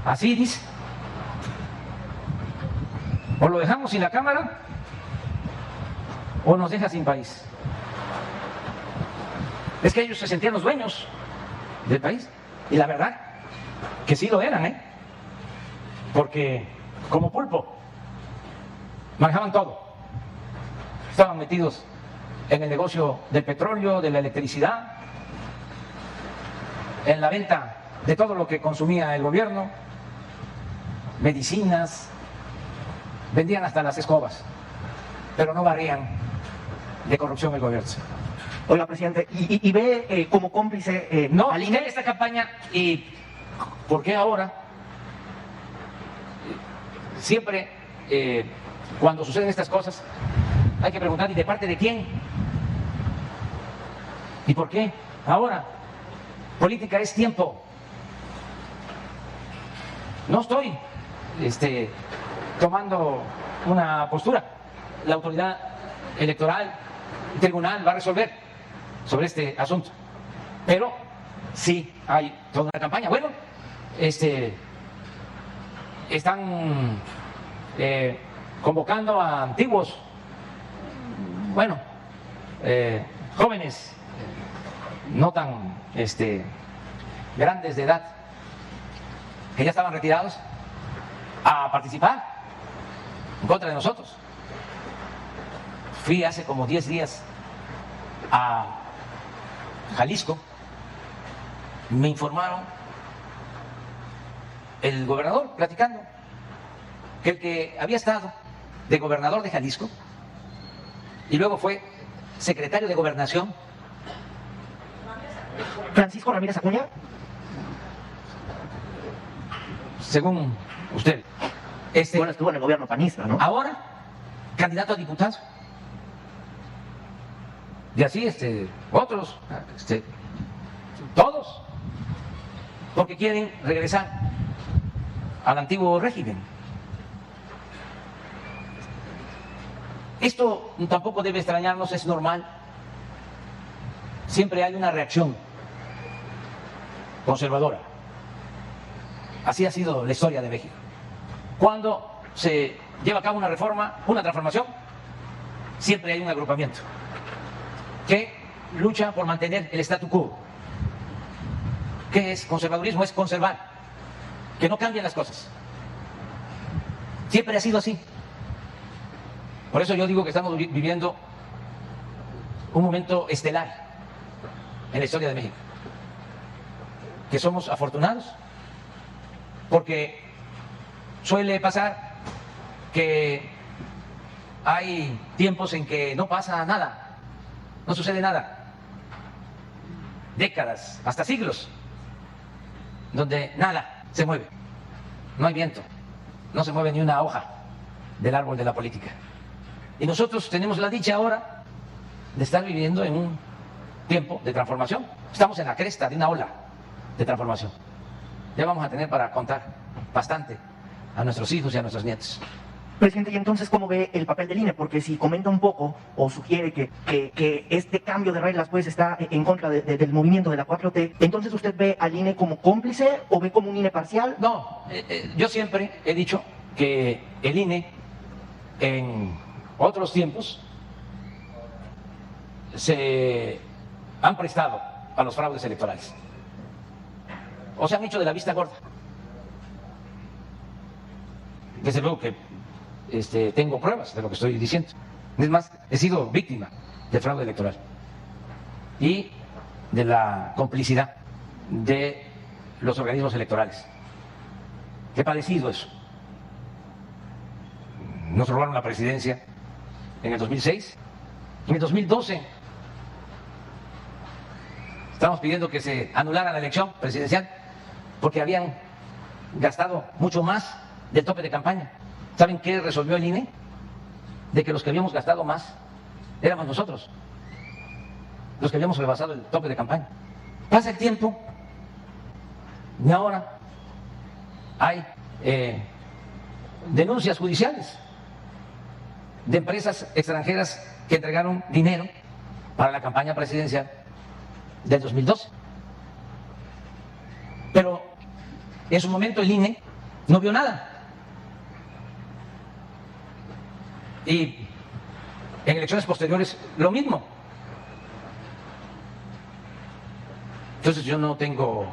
S1: así dice: o lo dejamos sin la Cámara o nos deja sin país. Es que ellos se sentían los dueños del país, y la verdad que sí lo eran, porque como pulpo manejaban todo, estaban metidos en el negocio del petróleo, de la electricidad, en la venta de todo lo que consumía el gobierno, medicinas, vendían hasta las escobas, pero no barrían de corrupción el gobierno.
S7: Oiga, presidente, y ve como cómplice
S1: No,
S7: al
S1: INE
S7: INE.
S1: esta campaña. ¿Y por qué ahora? Siempre cuando suceden estas cosas hay que preguntar: ¿y de parte de quién? ¿Y por qué ahora? Política es tiempo. No estoy tomando una postura. La autoridad electoral, el tribunal va a resolver sobre este asunto, pero sí hay toda una campaña. Bueno, están convocando a antiguos, bueno, jóvenes no tan grandes de edad, que ya estaban retirados, a participar en contra de nosotros. Fui hace como 10 días a Jalisco, me informaron, el gobernador platicando, que el que había estado de gobernador de Jalisco y luego fue secretario de Gobernación,
S7: Francisco Ramírez Acuña.
S1: según usted,
S7: Bueno, estuvo en el gobierno panista, ¿no?
S1: ahora candidato a diputado. Y así otros, todos, porque quieren regresar al antiguo régimen. Esto tampoco debe extrañarnos, es normal. Siempre hay una reacción conservadora. Así ha sido la historia de México. Cuando se lleva a cabo una reforma, una transformación, siempre hay un agrupamiento que lucha por mantener el statu quo. ¿Qué es conservadurismo? Es conservar, que no cambien las cosas. Siempre ha sido así. Por eso yo digo que estamos viviendo un momento estelar en la historia de México, que somos afortunados, porque suele pasar que hay tiempos en que no pasa nada, no sucede nada, décadas, hasta siglos, donde nada se mueve, no hay viento, no se mueve ni una hoja del árbol de la política. Y nosotros tenemos la dicha ahora de estar viviendo en un tiempo de transformación. Estamos en la cresta de una ola de transformación. Ya vamos a tener para contar bastante a nuestros hijos y a nuestros nietos.
S7: Presidente, ¿y entonces cómo ve el papel del INE? Porque si comenta un poco o sugiere que este cambio de reglas pues está en contra del movimiento de la 4T, entonces ¿usted ve al INE como cómplice o ve como un INE parcial?
S1: No, yo siempre he dicho que el INE en otros tiempos se han prestado a los fraudes electorales o se han hecho de la vista gorda. Desde luego que tengo pruebas de lo que estoy diciendo. Es más, he sido víctima del fraude electoral y de la complicidad de los organismos electorales. He padecido eso. Nos robaron la presidencia en el 2006. En el 2012 estamos pidiendo que se anulara la elección presidencial porque habían gastado mucho más del tope de campaña. ¿Saben qué resolvió el INE? De que los que habíamos gastado más éramos nosotros, los que habíamos rebasado el tope de campaña. Pasa el tiempo y ahora hay denuncias judiciales de empresas extranjeras que entregaron dinero para la campaña presidencial del 2012. Pero en su momento el INE no vio nada. Y en elecciones posteriores lo mismo. Entonces yo no tengo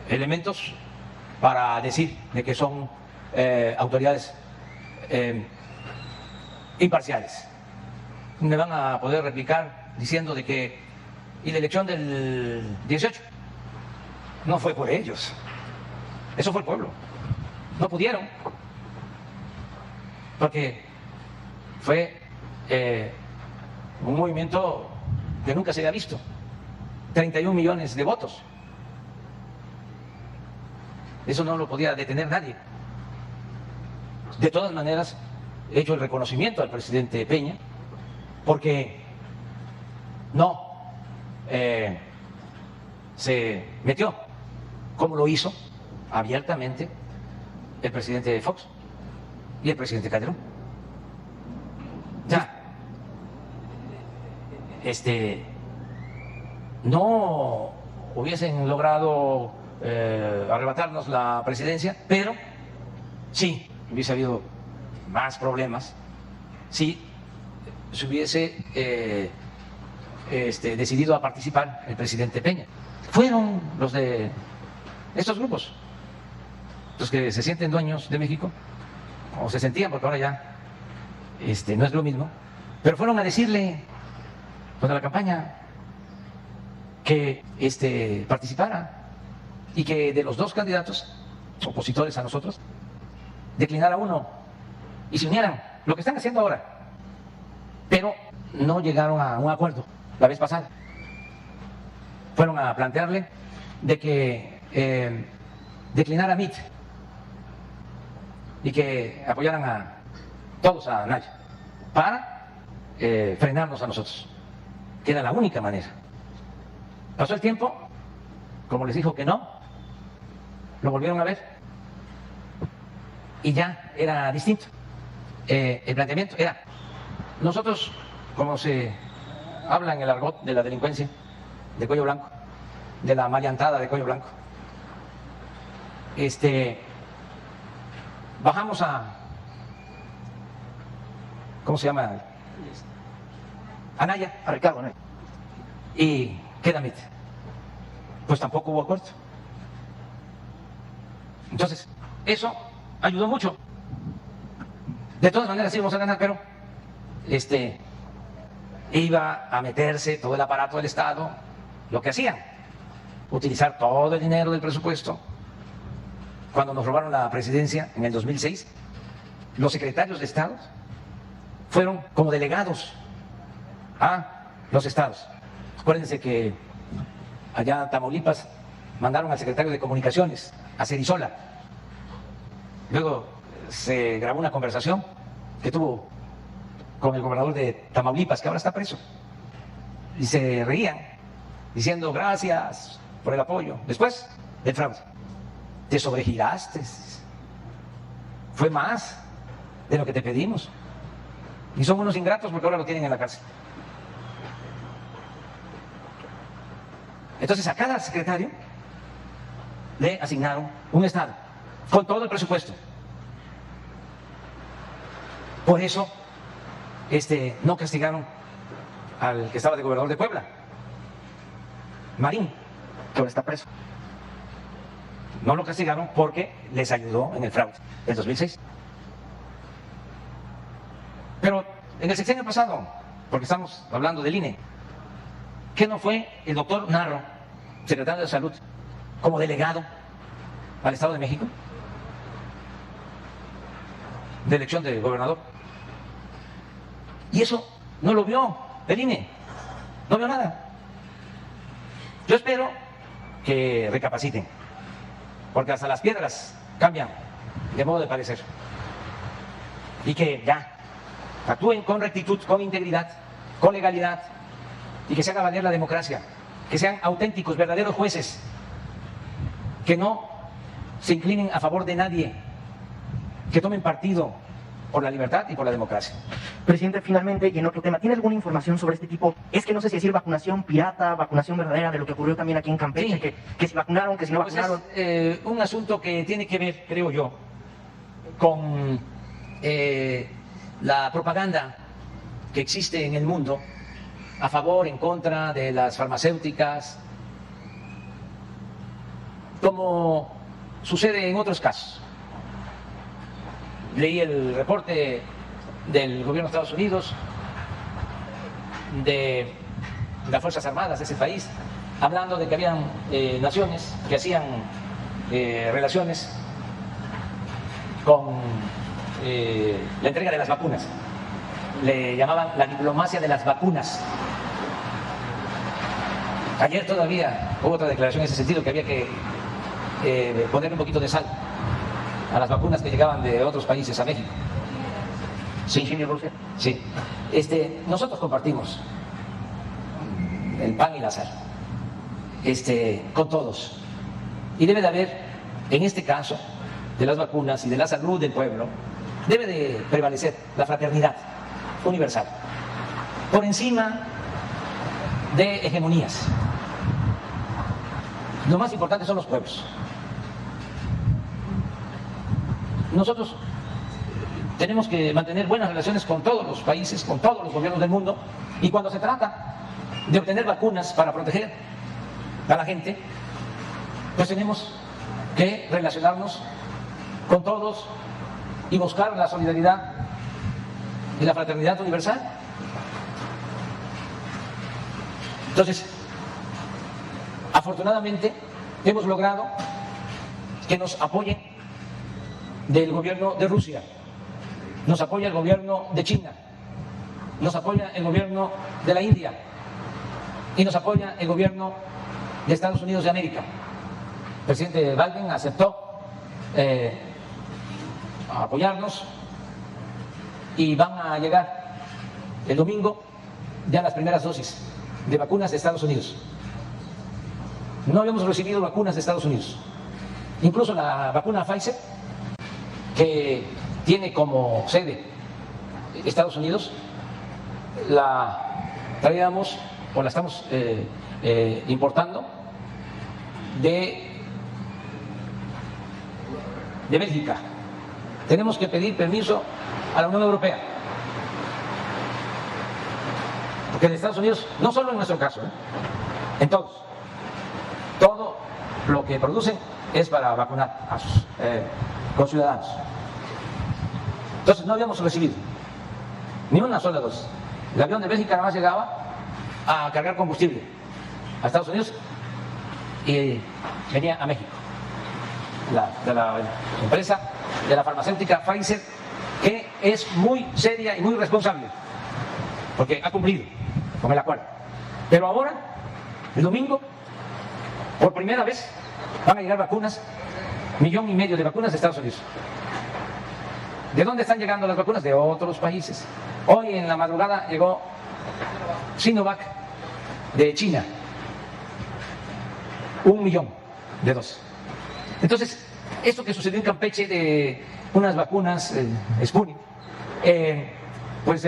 S1: elementos para decir de que son autoridades imparciales. Me van a poder replicar diciendo de que y la elección del 18 no fue por ellos, eso fue el pueblo. No pudieron, porque fue un movimiento que nunca se había visto, 31 millones de votos. Eso no lo podía detener nadie. De todas maneras, he hecho el reconocimiento al presidente Peña, porque no se metió, como lo hizo abiertamente el presidente Fox y el presidente Calderón. Ya, no hubiesen logrado arrebatarnos la presidencia, pero sí hubiese habido más problemas si se hubiese decidido a participar el presidente Peña. Fueron los de estos grupos los que se sienten dueños de México, o se sentían, porque ahora ya no es lo mismo, pero fueron a decirle cuando la campaña que participara y que de los dos candidatos opositores a nosotros declinara uno y se unieran, lo que están haciendo ahora, pero no llegaron a un acuerdo la vez pasada. Fueron a plantearle de que declinara MIT y que apoyaran a todos a Naya para frenarnos a nosotros, que era la única manera. Pasó el tiempo, como les dijo que no, lo volvieron a ver y ya era distinto. El planteamiento era, nosotros, como se habla en el argot de la delincuencia de cuello blanco, de la maleantada de cuello blanco, bajamos a, ¿cómo se llama? Anaya, a Ricardo Anaya. ¿Y qué da MIT? Pues tampoco hubo acuerdo. Entonces, eso ayudó mucho. De todas maneras íbamos a ganar, pero iba a meterse todo el aparato del Estado, lo que hacían, utilizar todo el dinero del presupuesto. Cuando nos robaron la presidencia en el 2006, los secretarios de Estado fueron como delegados a los estados. Acuérdense que allá en Tamaulipas mandaron al secretario de Comunicaciones, a Cerizola. Luego se grabó una conversación que tuvo con el gobernador de Tamaulipas, que ahora está preso. Y se reían, diciendo gracias por el apoyo. Después del fraude. Te sobregiraste. Fue más de lo que te pedimos. Y son unos ingratos porque ahora lo tienen en la cárcel. Entonces a cada secretario le asignaron un estado con todo el presupuesto. Por eso no castigaron al que estaba de gobernador de Puebla, Marín, que ahora está preso. No lo castigaron porque les ayudó en el fraude del 2006. Pero en el sexenio pasado, porque estamos hablando del INE, ¿qué no fue el doctor Narro, secretario de Salud, como delegado al Estado de México de elección del gobernador? Y eso no lo vio el INE, no vio nada. Yo espero que recapaciten, porque hasta las piedras cambian de modo de parecer, y que ya actúen con rectitud, con integridad, con legalidad, y que se haga valer la democracia, que sean auténticos, verdaderos jueces, que no se inclinen a favor de nadie, que tomen partido por la libertad y por la democracia.
S7: Presidente, finalmente, y en otro tema, ¿tiene alguna información sobre este tipo? Es que no sé si decir vacunación pirata, vacunación verdadera, de lo que ocurrió también aquí en Campeche,
S1: Sí.
S7: que si vacunaron, que si no
S1: Pues
S7: vacunaron.
S1: es un asunto que tiene que ver, creo yo, con la propaganda que existe en el mundo a favor, en contra de las farmacéuticas, como sucede en otros casos. Leí el reporte del gobierno de Estados Unidos, de las Fuerzas Armadas de ese país, hablando de que habían naciones que hacían relaciones con la entrega de las vacunas. Le llamaban la diplomacia de las vacunas. Ayer todavía hubo otra declaración en ese sentido, que había que poner un poquito de sal a las vacunas que llegaban de otros países a México. Sí,
S7: China y Rusia.
S1: sí. Nosotros compartimos el pan y la sal con todos. Y debe de haber, en este caso, de las vacunas y de la salud del pueblo, debe de prevalecer la fraternidad universal, por encima de hegemonías. Lo más importante son los pueblos. Nosotros tenemos que mantener buenas relaciones con todos los países, con todos los gobiernos del mundo, y cuando se trata de obtener vacunas para proteger a la gente, pues tenemos que relacionarnos con todos y buscar la solidaridad y la fraternidad universal. Entonces, afortunadamente, hemos logrado que nos apoyen del gobierno de Rusia, nos apoya el gobierno de China, nos apoya el gobierno de la India y nos apoya el gobierno de Estados Unidos de América. El presidente Biden aceptó apoyarnos y van a llegar el domingo ya las primeras dosis de vacunas de Estados Unidos. No habíamos recibido vacunas de Estados Unidos. Incluso la vacuna Pfizer, que tiene como sede Estados Unidos, la traíamos o la estamos importando de Bélgica. Tenemos que pedir permiso a la Unión Europea, porque en Estados Unidos, no solo en nuestro caso, en todos, todo lo que producen es para vacunar a sus conciudadanos. Entonces no habíamos recibido ni una sola dosis. El avión de Bélgica nada más llegaba a cargar combustible a Estados Unidos y venía a México. De la empresa de la farmacéutica Pfizer, que es muy seria y muy responsable, porque ha cumplido con el acuerdo. Pero ahora, el domingo, por primera vez, van a llegar vacunas, 1,5 millones de vacunas de Estados Unidos. ¿De dónde están llegando las vacunas? De otros países. Hoy en la madrugada llegó Sinovac de China, 1 millón de dosis. Entonces, esto que sucedió en Campeche de unas vacunas Sputnik, pues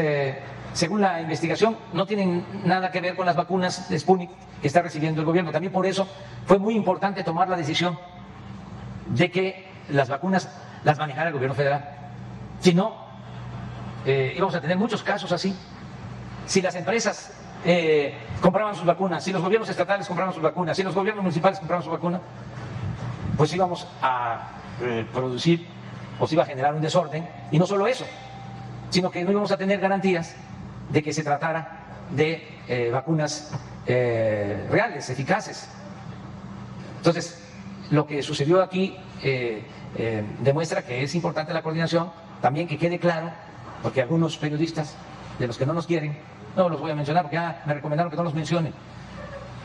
S1: según la investigación no tienen nada que ver con las vacunas Sputnik que está recibiendo el gobierno. También por eso fue muy importante tomar la decisión de que las vacunas las manejara el gobierno federal. Si no, íbamos a tener muchos casos así. Si las empresas compraban sus vacunas, si los gobiernos estatales compraban sus vacunas, si los gobiernos municipales compraban sus vacunas, pues íbamos a producir o se iba a generar un desorden. Y no solo eso, sino que no íbamos a tener garantías de que se tratara de vacunas reales, eficaces. Entonces, lo que sucedió aquí demuestra que es importante la coordinación, también que quede claro, porque algunos periodistas, de los que no nos quieren, no los voy a mencionar porque ya me recomendaron que no los mencione,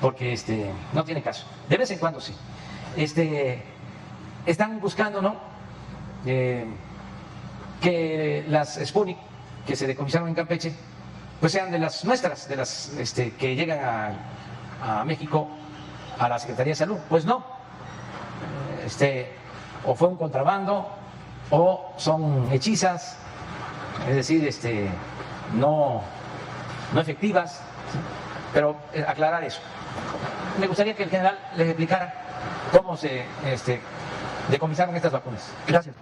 S1: porque no tiene caso. De vez en cuando sí. Están buscando, ¿no?, que las Sputnik que se decomisaron en Campeche pues sean de las nuestras, de las que llegan a México a la Secretaría de Salud. Pues no, o fue un contrabando o son hechizas, es decir, no efectivas, pero aclarar eso. Me gustaría que el general les explicara cómo se decomisaron estas vacunas. Gracias.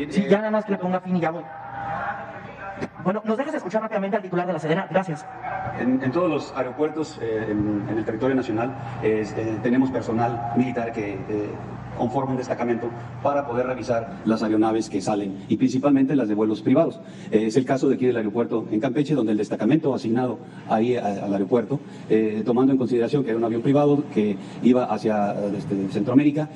S7: Sí, ya nada más que le ponga fin y ya voy. Bueno, ¿nos dejas escuchar rápidamente al titular de la Sedena? Gracias.
S4: En todos los aeropuertos en el territorio nacional tenemos personal militar que conforma un destacamento para poder revisar las aeronaves que salen y principalmente las de vuelos privados. Es el caso de aquí del aeropuerto en Campeche, donde el destacamento asignado ahí al aeropuerto, tomando en consideración que era un avión privado que iba hacia Centroamérica,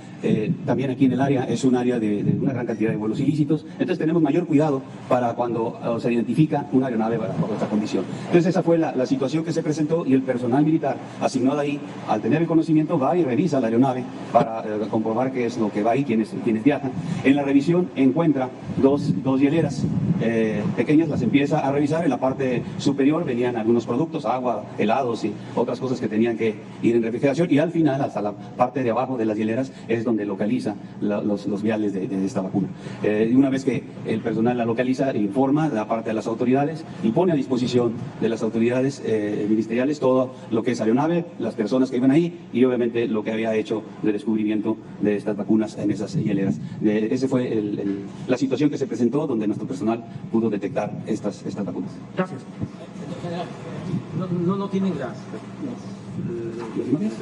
S4: también aquí en el área es un área de una gran cantidad de vuelos ilícitos, entonces tenemos mayor cuidado para cuando se identifica una aeronave bajo esta condición. Entonces esa fue la situación que se presentó y el personal militar asignado ahí, al tener el conocimiento, va y revisa la aeronave para comprobar qué es lo que va ahí, quienes viajan. En la revisión encuentra dos hieleras pequeñas, las empieza a revisar. En la parte superior venían algunos productos, agua, helados y otras cosas que tenían que ir en refrigeración, y al final, hasta la parte de abajo de las hieleras, es donde localiza los viales de esta vacuna. Y una vez que el personal la localiza, informa de la parte de las autoridades y pone a disposición de las autoridades ministeriales todo lo que es aeronave, las personas que iban ahí y obviamente lo que había hecho de descubrimiento de estas vacunas en esas hieleras. Esa fue la situación que se presentó, donde nuestro personal pudo detectar estas vacunas.
S7: Gracias.
S1: No tienen las
S4: imágenes.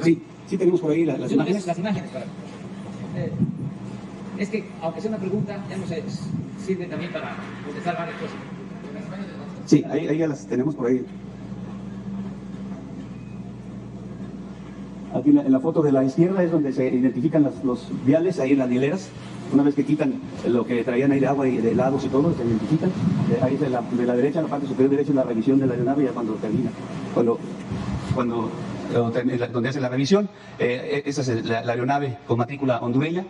S4: Sí tenemos por ahí las imágenes.
S1: Las imágenes es que, aunque sea una pregunta, ya no sé, sirve también para contestar varias cosas.
S4: Sí, ahí ya las tenemos por ahí. Aquí en la foto de la izquierda es donde se identifican los viales, ahí en las hieleras. Una vez que quitan lo que traían ahí de agua y de helados y todo, se identifican. Ahí de la derecha, en la parte superior derecha, es la revisión de la aeronave, ya cuando termina. Donde hace la revisión, esa es la aeronave con matrícula hondureña.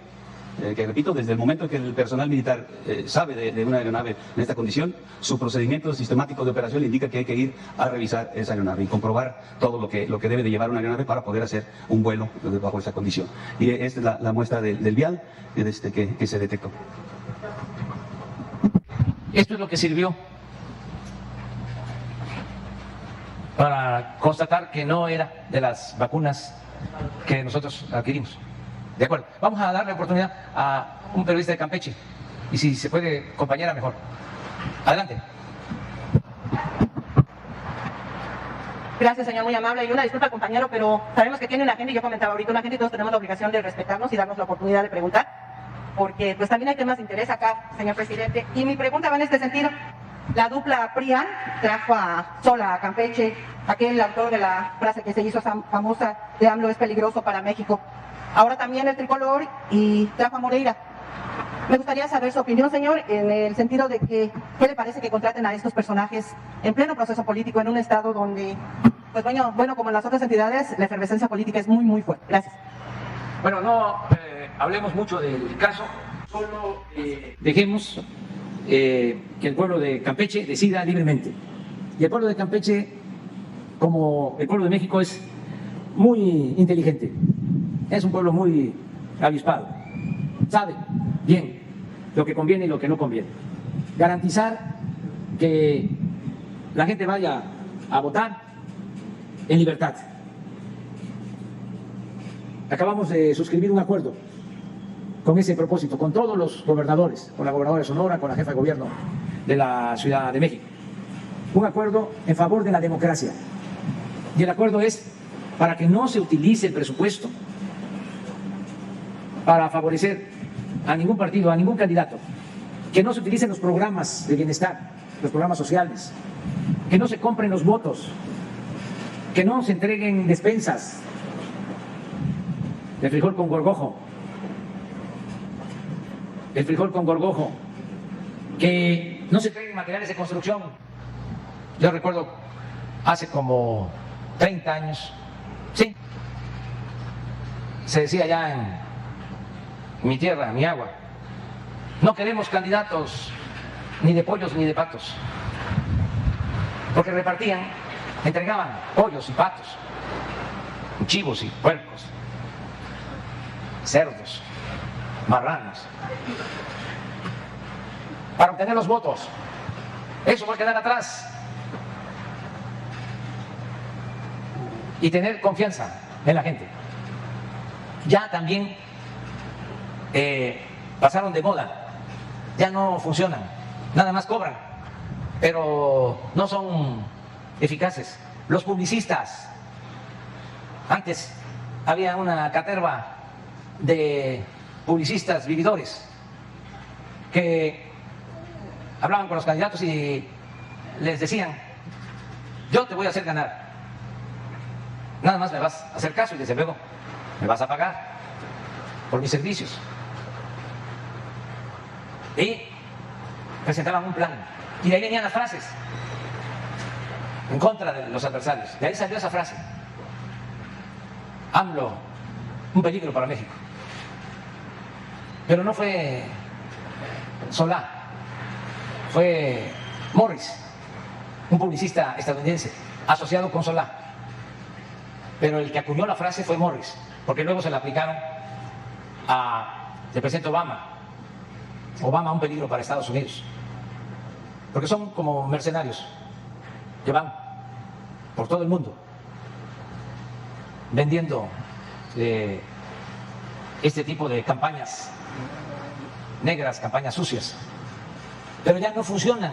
S4: Que repito, desde el momento en que el personal militar sabe de una aeronave en esta condición, su procedimiento sistemático de operación le indica que hay que ir a revisar esa aeronave y comprobar todo lo que debe de llevar una aeronave para poder hacer un vuelo bajo esa condición. Y esta es la muestra del vial que se detectó.
S1: Esto es lo que sirvió para constatar que no era de las vacunas que nosotros adquirimos. De acuerdo, vamos a darle oportunidad a un periodista de Campeche y si se puede, compañera, mejor. Adelante.
S8: Gracias, señor, muy amable. Y una disculpa, compañero, pero sabemos que tiene una agenda y yo comentaba ahorita una agenda y todos tenemos la obligación de respetarnos y darnos la oportunidad de preguntar, porque pues también hay temas de interés acá, señor presidente. Y mi pregunta va en este sentido. La dupla PRIAN trajo sola a Campeche aquel autor de la frase que se hizo famosa de AMLO es peligroso para México. Ahora también el tricolor y trajo a Moreira. Me gustaría saber su opinión, señor, en el sentido de que, ¿qué le parece que contraten a estos personajes en pleno proceso político en un estado donde, pues bueno, como en las otras entidades, la efervescencia política es muy, muy fuerte? Gracias.
S1: Bueno, no hablemos mucho del caso, solo dejemos que el pueblo de Campeche decida libremente. Y el pueblo de Campeche, como el pueblo de México, es muy inteligente. es un pueblo muy avispado, sabe bien lo que conviene y lo que no conviene. Garantizar que la gente vaya a votar en libertad. Acabamos de suscribir un acuerdo con ese propósito, con todos los gobernadores, con la gobernadora de Sonora, con la jefa de gobierno de la Ciudad de México. Un acuerdo en favor de la democracia. Y el acuerdo es para que no se utilice el presupuesto para favorecer a ningún partido, a ningún candidato, que no se utilicen los programas de bienestar, los programas sociales, que no se compren los votos, que no se entreguen despensas de frijol con gorgojo, el frijol con gorgojo, que no se entreguen materiales de construcción. Yo recuerdo hace como 30 años, sí, se decía ya en mi tierra, mi agua, no queremos candidatos ni de pollos ni de patos, porque repartían, entregaban pollos y patos, chivos y puercos, cerdos, marranos, para obtener los votos. Eso va a quedar atrás. Y tener confianza en la gente. Ya también pasaron de moda, ya no funcionan, nada más cobran, pero no son eficaces. Los publicistas, antes había una caterva de publicistas vividores que hablaban con los candidatos y les decían: yo te voy a hacer ganar, nada más me vas a hacer caso y desde luego me vas a pagar por mis servicios. Y presentaban un plan y de ahí venían las frases en contra de los adversarios. De ahí salió esa frase: AMLO, un peligro para México. Pero no fue Solá, fue Morris, un publicista estadounidense asociado con Solá. Pero el que acuñó la frase fue Morris, porque luego se la aplicaron al presidente Obama. Obama, un peligro para Estados Unidos, porque son como mercenarios que van por todo el mundo vendiendo este tipo de campañas negras, campañas sucias, pero ya no funcionan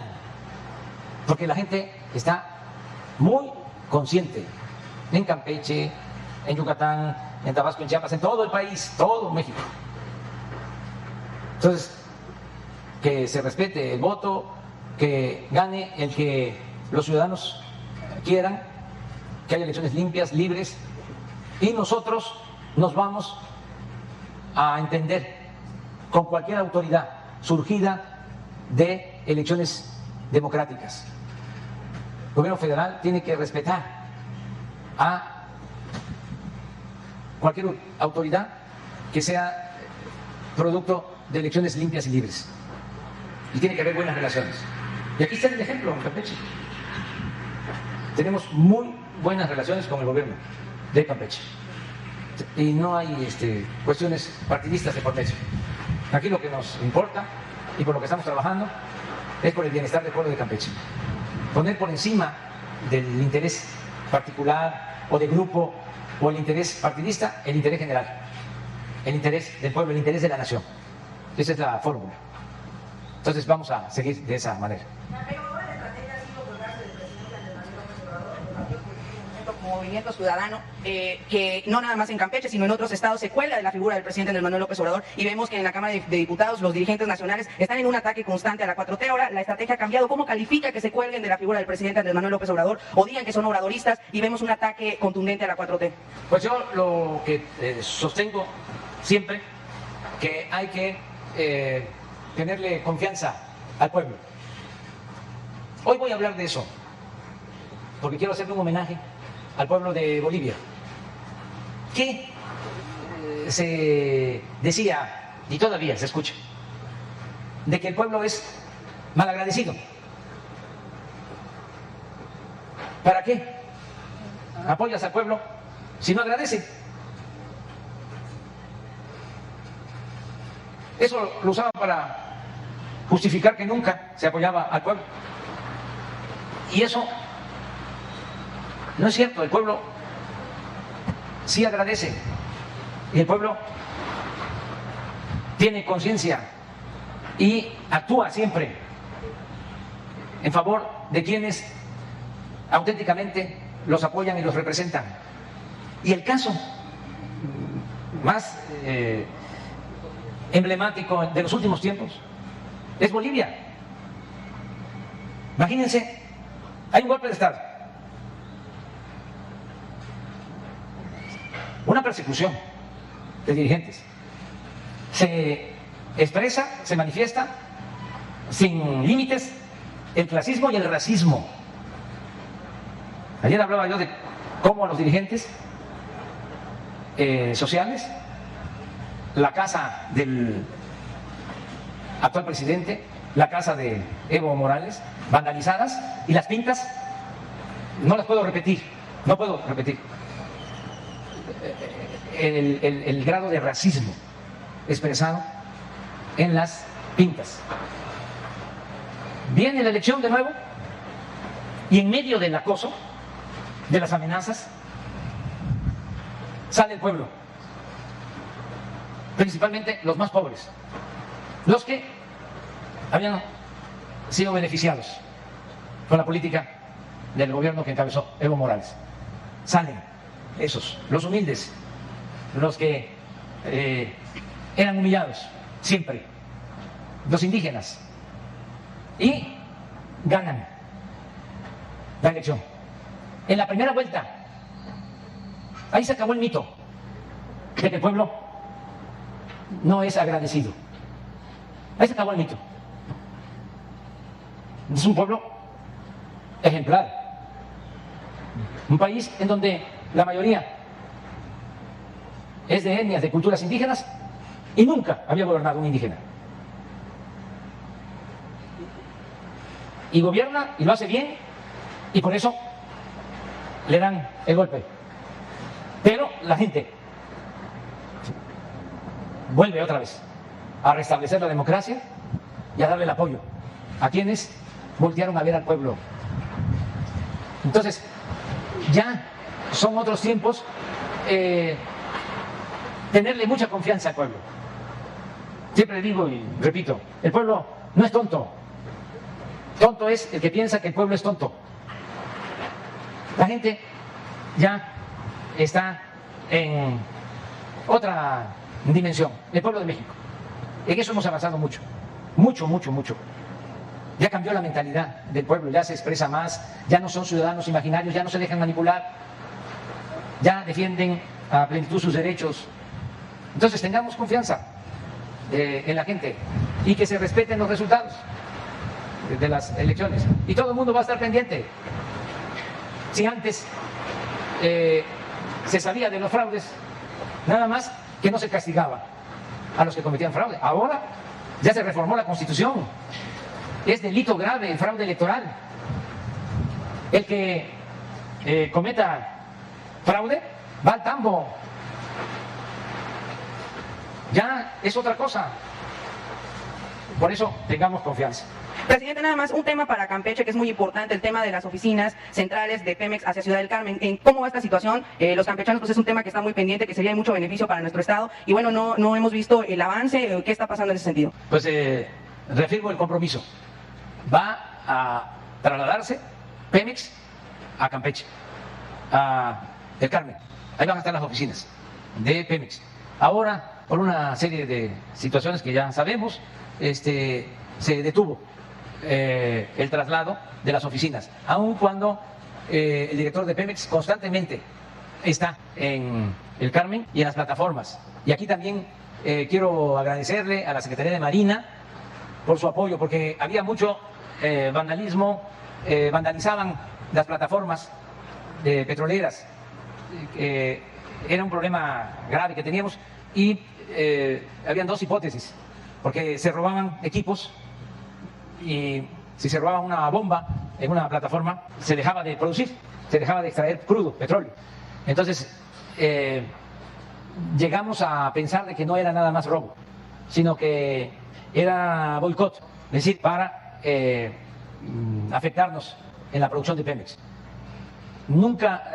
S1: porque la gente está muy consciente en Campeche, en Yucatán, en Tabasco, en Chiapas, en todo el país, todo México. Entonces, que se respete el voto, que gane el que los ciudadanos quieran, que haya elecciones limpias, libres, y nosotros nos vamos a entender con cualquier autoridad surgida de elecciones democráticas. El gobierno federal tiene que respetar a cualquier autoridad que sea producto de elecciones limpias y libres. Y tiene que haber buenas relaciones. Y aquí está el ejemplo en Campeche. Tenemos muy buenas relaciones con el gobierno de Campeche. Y no hay cuestiones partidistas de por medio. Aquí lo que nos importa y por lo que estamos trabajando es por el bienestar del pueblo de Campeche. Poner por encima del interés particular o de grupo o el interés partidista, el interés general, el interés del pueblo, el interés de la nación. Esa es la fórmula. Entonces vamos a seguir de esa manera.
S8: Como Movimiento Ciudadano, que no nada más en Campeche, sino en otros estados se cuela de la figura del presidente Andrés Manuel López Obrador, y vemos que en la Cámara de Diputados los dirigentes nacionales están en un ataque constante a la 4T. Ahora la estrategia ha cambiado. ¿Cómo califica que se cuelguen de la figura del presidente Andrés Manuel López Obrador o digan que son obradoristas y vemos un ataque contundente a la 4T?
S1: Pues yo lo que sostengo siempre, que hay que tenerle confianza al pueblo. Hoy voy a hablar de eso, porque quiero hacerle un homenaje al pueblo de Bolivia, que se decía, y todavía se escucha, de que el pueblo es malagradecido. ¿Para qué apoyas al pueblo si no agradece? Eso lo usaban para justificar que nunca se apoyaba al pueblo. Y eso no es cierto. El pueblo sí agradece y el pueblo tiene conciencia y actúa siempre en favor de quienes auténticamente los apoyan y los representan. Y el caso más emblemático de los últimos tiempos es Bolivia. Imagínense, hay un golpe de Estado, una persecución de dirigentes, se expresa, se manifiesta sin límites el clasismo y el racismo. Ayer hablaba yo de cómo a los dirigentes sociales, la casa del actual presidente, la casa de Evo Morales, vandalizadas, y las pintas no las puedo repetir, no puedo repetir el grado de racismo expresado en las pintas. Viene la elección de nuevo y en medio del acoso, de las amenazas, sale el pueblo, principalmente los más pobres, los que habían sido beneficiados con la política del gobierno que encabezó Evo Morales. Salen esos, los humildes, los que eran humillados siempre, los indígenas, y ganan la elección. En la primera vuelta, ahí se acabó el mito de que el pueblo no es agradecido. Ahí se acabó el mito. Es un pueblo ejemplar, un país en donde la mayoría es de etnias, de culturas indígenas, y nunca había gobernado un indígena. Y gobierna y lo hace bien, y por eso le dan el golpe. Pero la gente vuelve otra vez a restablecer la democracia y a darle el apoyo a quienes voltearon a ver al pueblo. Entonces, ya son otros tiempos, tenerle mucha confianza al pueblo. Siempre digo y repito, el pueblo no es tonto. Tonto es el que piensa que el pueblo es tonto. La gente ya está en otra dimensión, el pueblo de México. En eso hemos avanzado mucho, mucho, mucho, mucho. Ya cambió la mentalidad del pueblo, ya se expresa más, ya no son ciudadanos imaginarios, ya no se dejan manipular, ya defienden a plenitud sus derechos. Entonces tengamos confianza en la gente y que se respeten los resultados de las elecciones. Y todo el mundo va a estar pendiente. Si antes se sabía de los fraudes, nada más que no se castigaba a los que cometían fraude. Ahora ya se reformó la Constitución. Es delito grave el fraude electoral. El que cometa fraude va al tambo. Ya es otra cosa. Por eso tengamos confianza.
S8: Presidente, nada más un tema para Campeche que es muy importante, el tema de las oficinas centrales de Pemex hacia Ciudad del Carmen. ¿Cómo va esta situación? Los campechanos, pues es un tema que está muy pendiente, que sería de mucho beneficio para nuestro estado. Y bueno, no hemos visto el avance. ¿Qué está pasando en ese sentido?
S1: Pues reafirmo el compromiso. Va a trasladarse Pemex a Campeche, a El Carmen. Ahí van a estar las oficinas de Pemex. Ahora, por una serie de situaciones que ya sabemos, se detuvo el traslado de las oficinas, aun cuando el director de Pemex constantemente está en El Carmen y en las plataformas. Y aquí también quiero agradecerle a la Secretaría de Marina por su apoyo, porque había mucho vandalismo, vandalizaban las plataformas petroleras, era un problema grave que teníamos, y habían dos hipótesis, porque se robaban equipos, y si se robaba una bomba en una plataforma, se dejaba de producir, se dejaba de extraer crudo, petróleo. Entonces, llegamos a pensar de que no era nada más robo, sino que era boicot, es decir, para afectarnos en la producción de Pemex. Nunca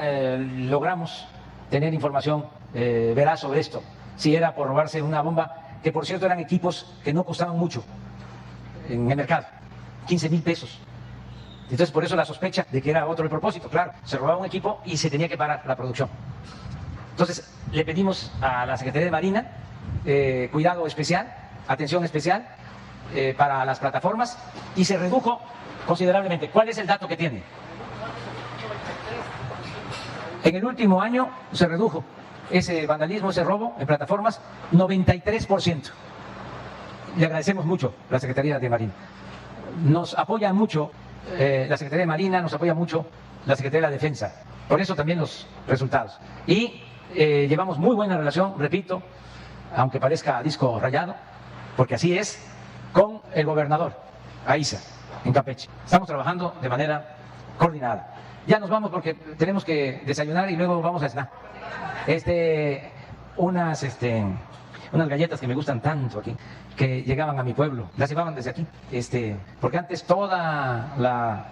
S1: logramos tener información veraz sobre esto, si era por robarse una bomba, que por cierto eran equipos que no costaban mucho en el mercado, 15,000 pesos. Entonces por eso la sospecha de que era otro el propósito. Claro, se robaba un equipo y se tenía que parar la producción. Entonces le pedimos a la Secretaría de Marina cuidado especial, atención especial para las plataformas, y se redujo considerablemente. ¿Cuál es el dato que tiene? En el último año se redujo ese vandalismo, ese robo en plataformas, 93%. Le agradecemos mucho a la Secretaría de Marina. Nos apoya mucho la Secretaría de Marina, nos apoya mucho la Secretaría de la Defensa. Por eso también los resultados. Y llevamos muy buena relación, repito, aunque parezca disco rayado, porque así es, con el gobernador Aiza, en Campeche. Estamos trabajando de manera coordinada. Ya nos vamos porque tenemos que desayunar y luego vamos a cenar. Unas galletas que me gustan tanto aquí, que llegaban a mi pueblo, las llevaban desde aquí, porque antes toda la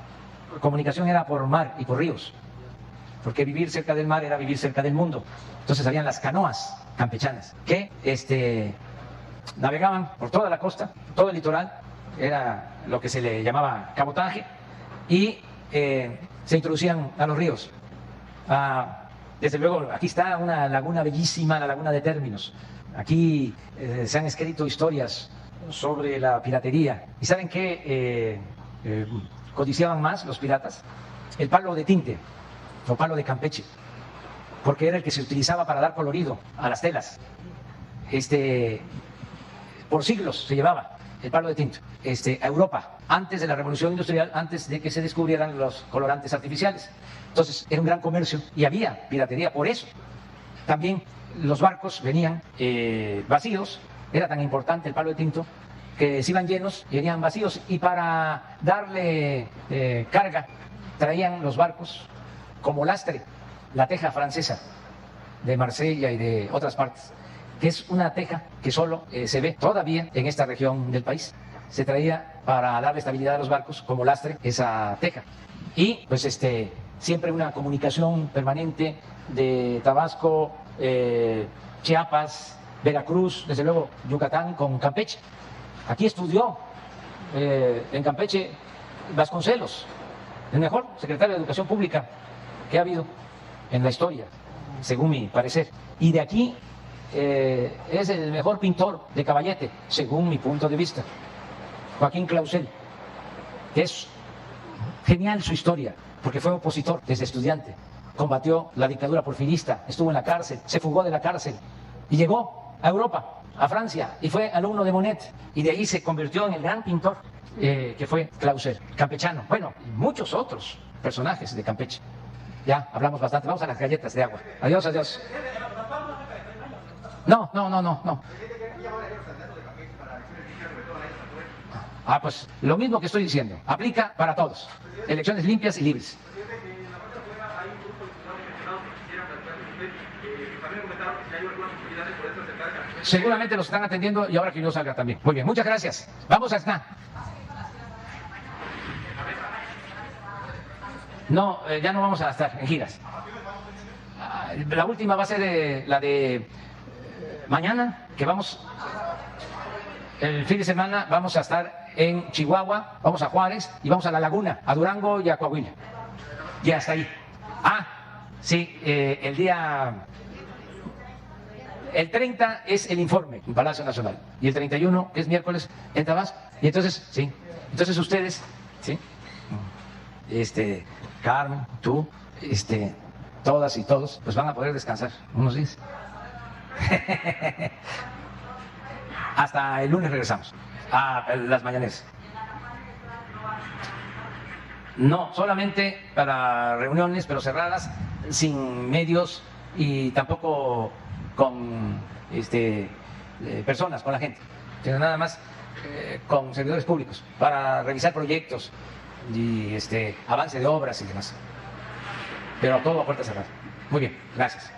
S1: comunicación era por mar y por ríos, porque vivir cerca del mar era vivir cerca del mundo. Entonces habían las canoas campechanas que navegaban por toda la costa, todo el litoral, era lo que se le llamaba cabotaje, y se introducían a los ríos. Desde luego, aquí está una laguna bellísima, la laguna de Términos. Aquí se han escrito historias sobre la piratería. ¿Y saben qué codiciaban más los piratas? El palo de tinte, o palo de Campeche, porque era el que se utilizaba para dar colorido a las telas. Por siglos se llevaba el palo de tinte a Europa, antes de la Revolución Industrial, antes de que se descubrieran los colorantes artificiales. Entonces era un gran comercio y había piratería por eso. También los barcos venían vacíos, era tan importante el palo de tinto que se iban llenos y venían vacíos, y para darle carga traían los barcos como lastre la teja francesa de Marsella y de otras partes, que es una teja que solo se ve todavía en esta región del país. Se traía para darle estabilidad a los barcos como lastre esa teja. Y pues siempre una comunicación permanente de Tabasco, Chiapas, Veracruz, desde luego Yucatán con Campeche. Aquí estudió en Campeche Vasconcelos, el mejor secretario de Educación Pública que ha habido en la historia, según mi parecer. Y de aquí es el mejor pintor de caballete, según mi punto de vista, Joaquín Clausel, que es genial su historia, porque fue opositor desde estudiante, combatió la dictadura porfirista, estuvo en la cárcel, se fugó de la cárcel y llegó a Europa, a Francia, y fue alumno de Monet, y de ahí se convirtió en el gran pintor que fue Clausel, campechano. Bueno, y muchos otros personajes de Campeche. Ya hablamos bastante, vamos a las galletas de agua. Adiós, adiós. No. Pues lo mismo que estoy diciendo, aplica para todos. Elecciones limpias y libres. Seguramente los están atendiendo y ahora que yo salga también. Muy bien, muchas gracias. Vamos a estar. No, ya no vamos a estar en giras. La última va a ser la de mañana, que vamos, el fin de semana vamos a estar en Chihuahua, vamos a Juárez y vamos a La Laguna, a Durango y a Coahuila. Y hasta ahí. Sí, el 30 es el informe en Palacio Nacional y el 31, que es miércoles, en Tabasco. Y entonces, sí, entonces ustedes, sí, Carmen, tú, todas y todos, pues van a poder descansar unos días. Hasta el lunes regresamos a las mañaneras. No, solamente para reuniones, pero cerradas, sin medios y tampoco con personas, con la gente, sino nada más con servidores públicos para revisar proyectos y avance de obras y demás. Pero todo a puerta cerrada. Muy bien, gracias.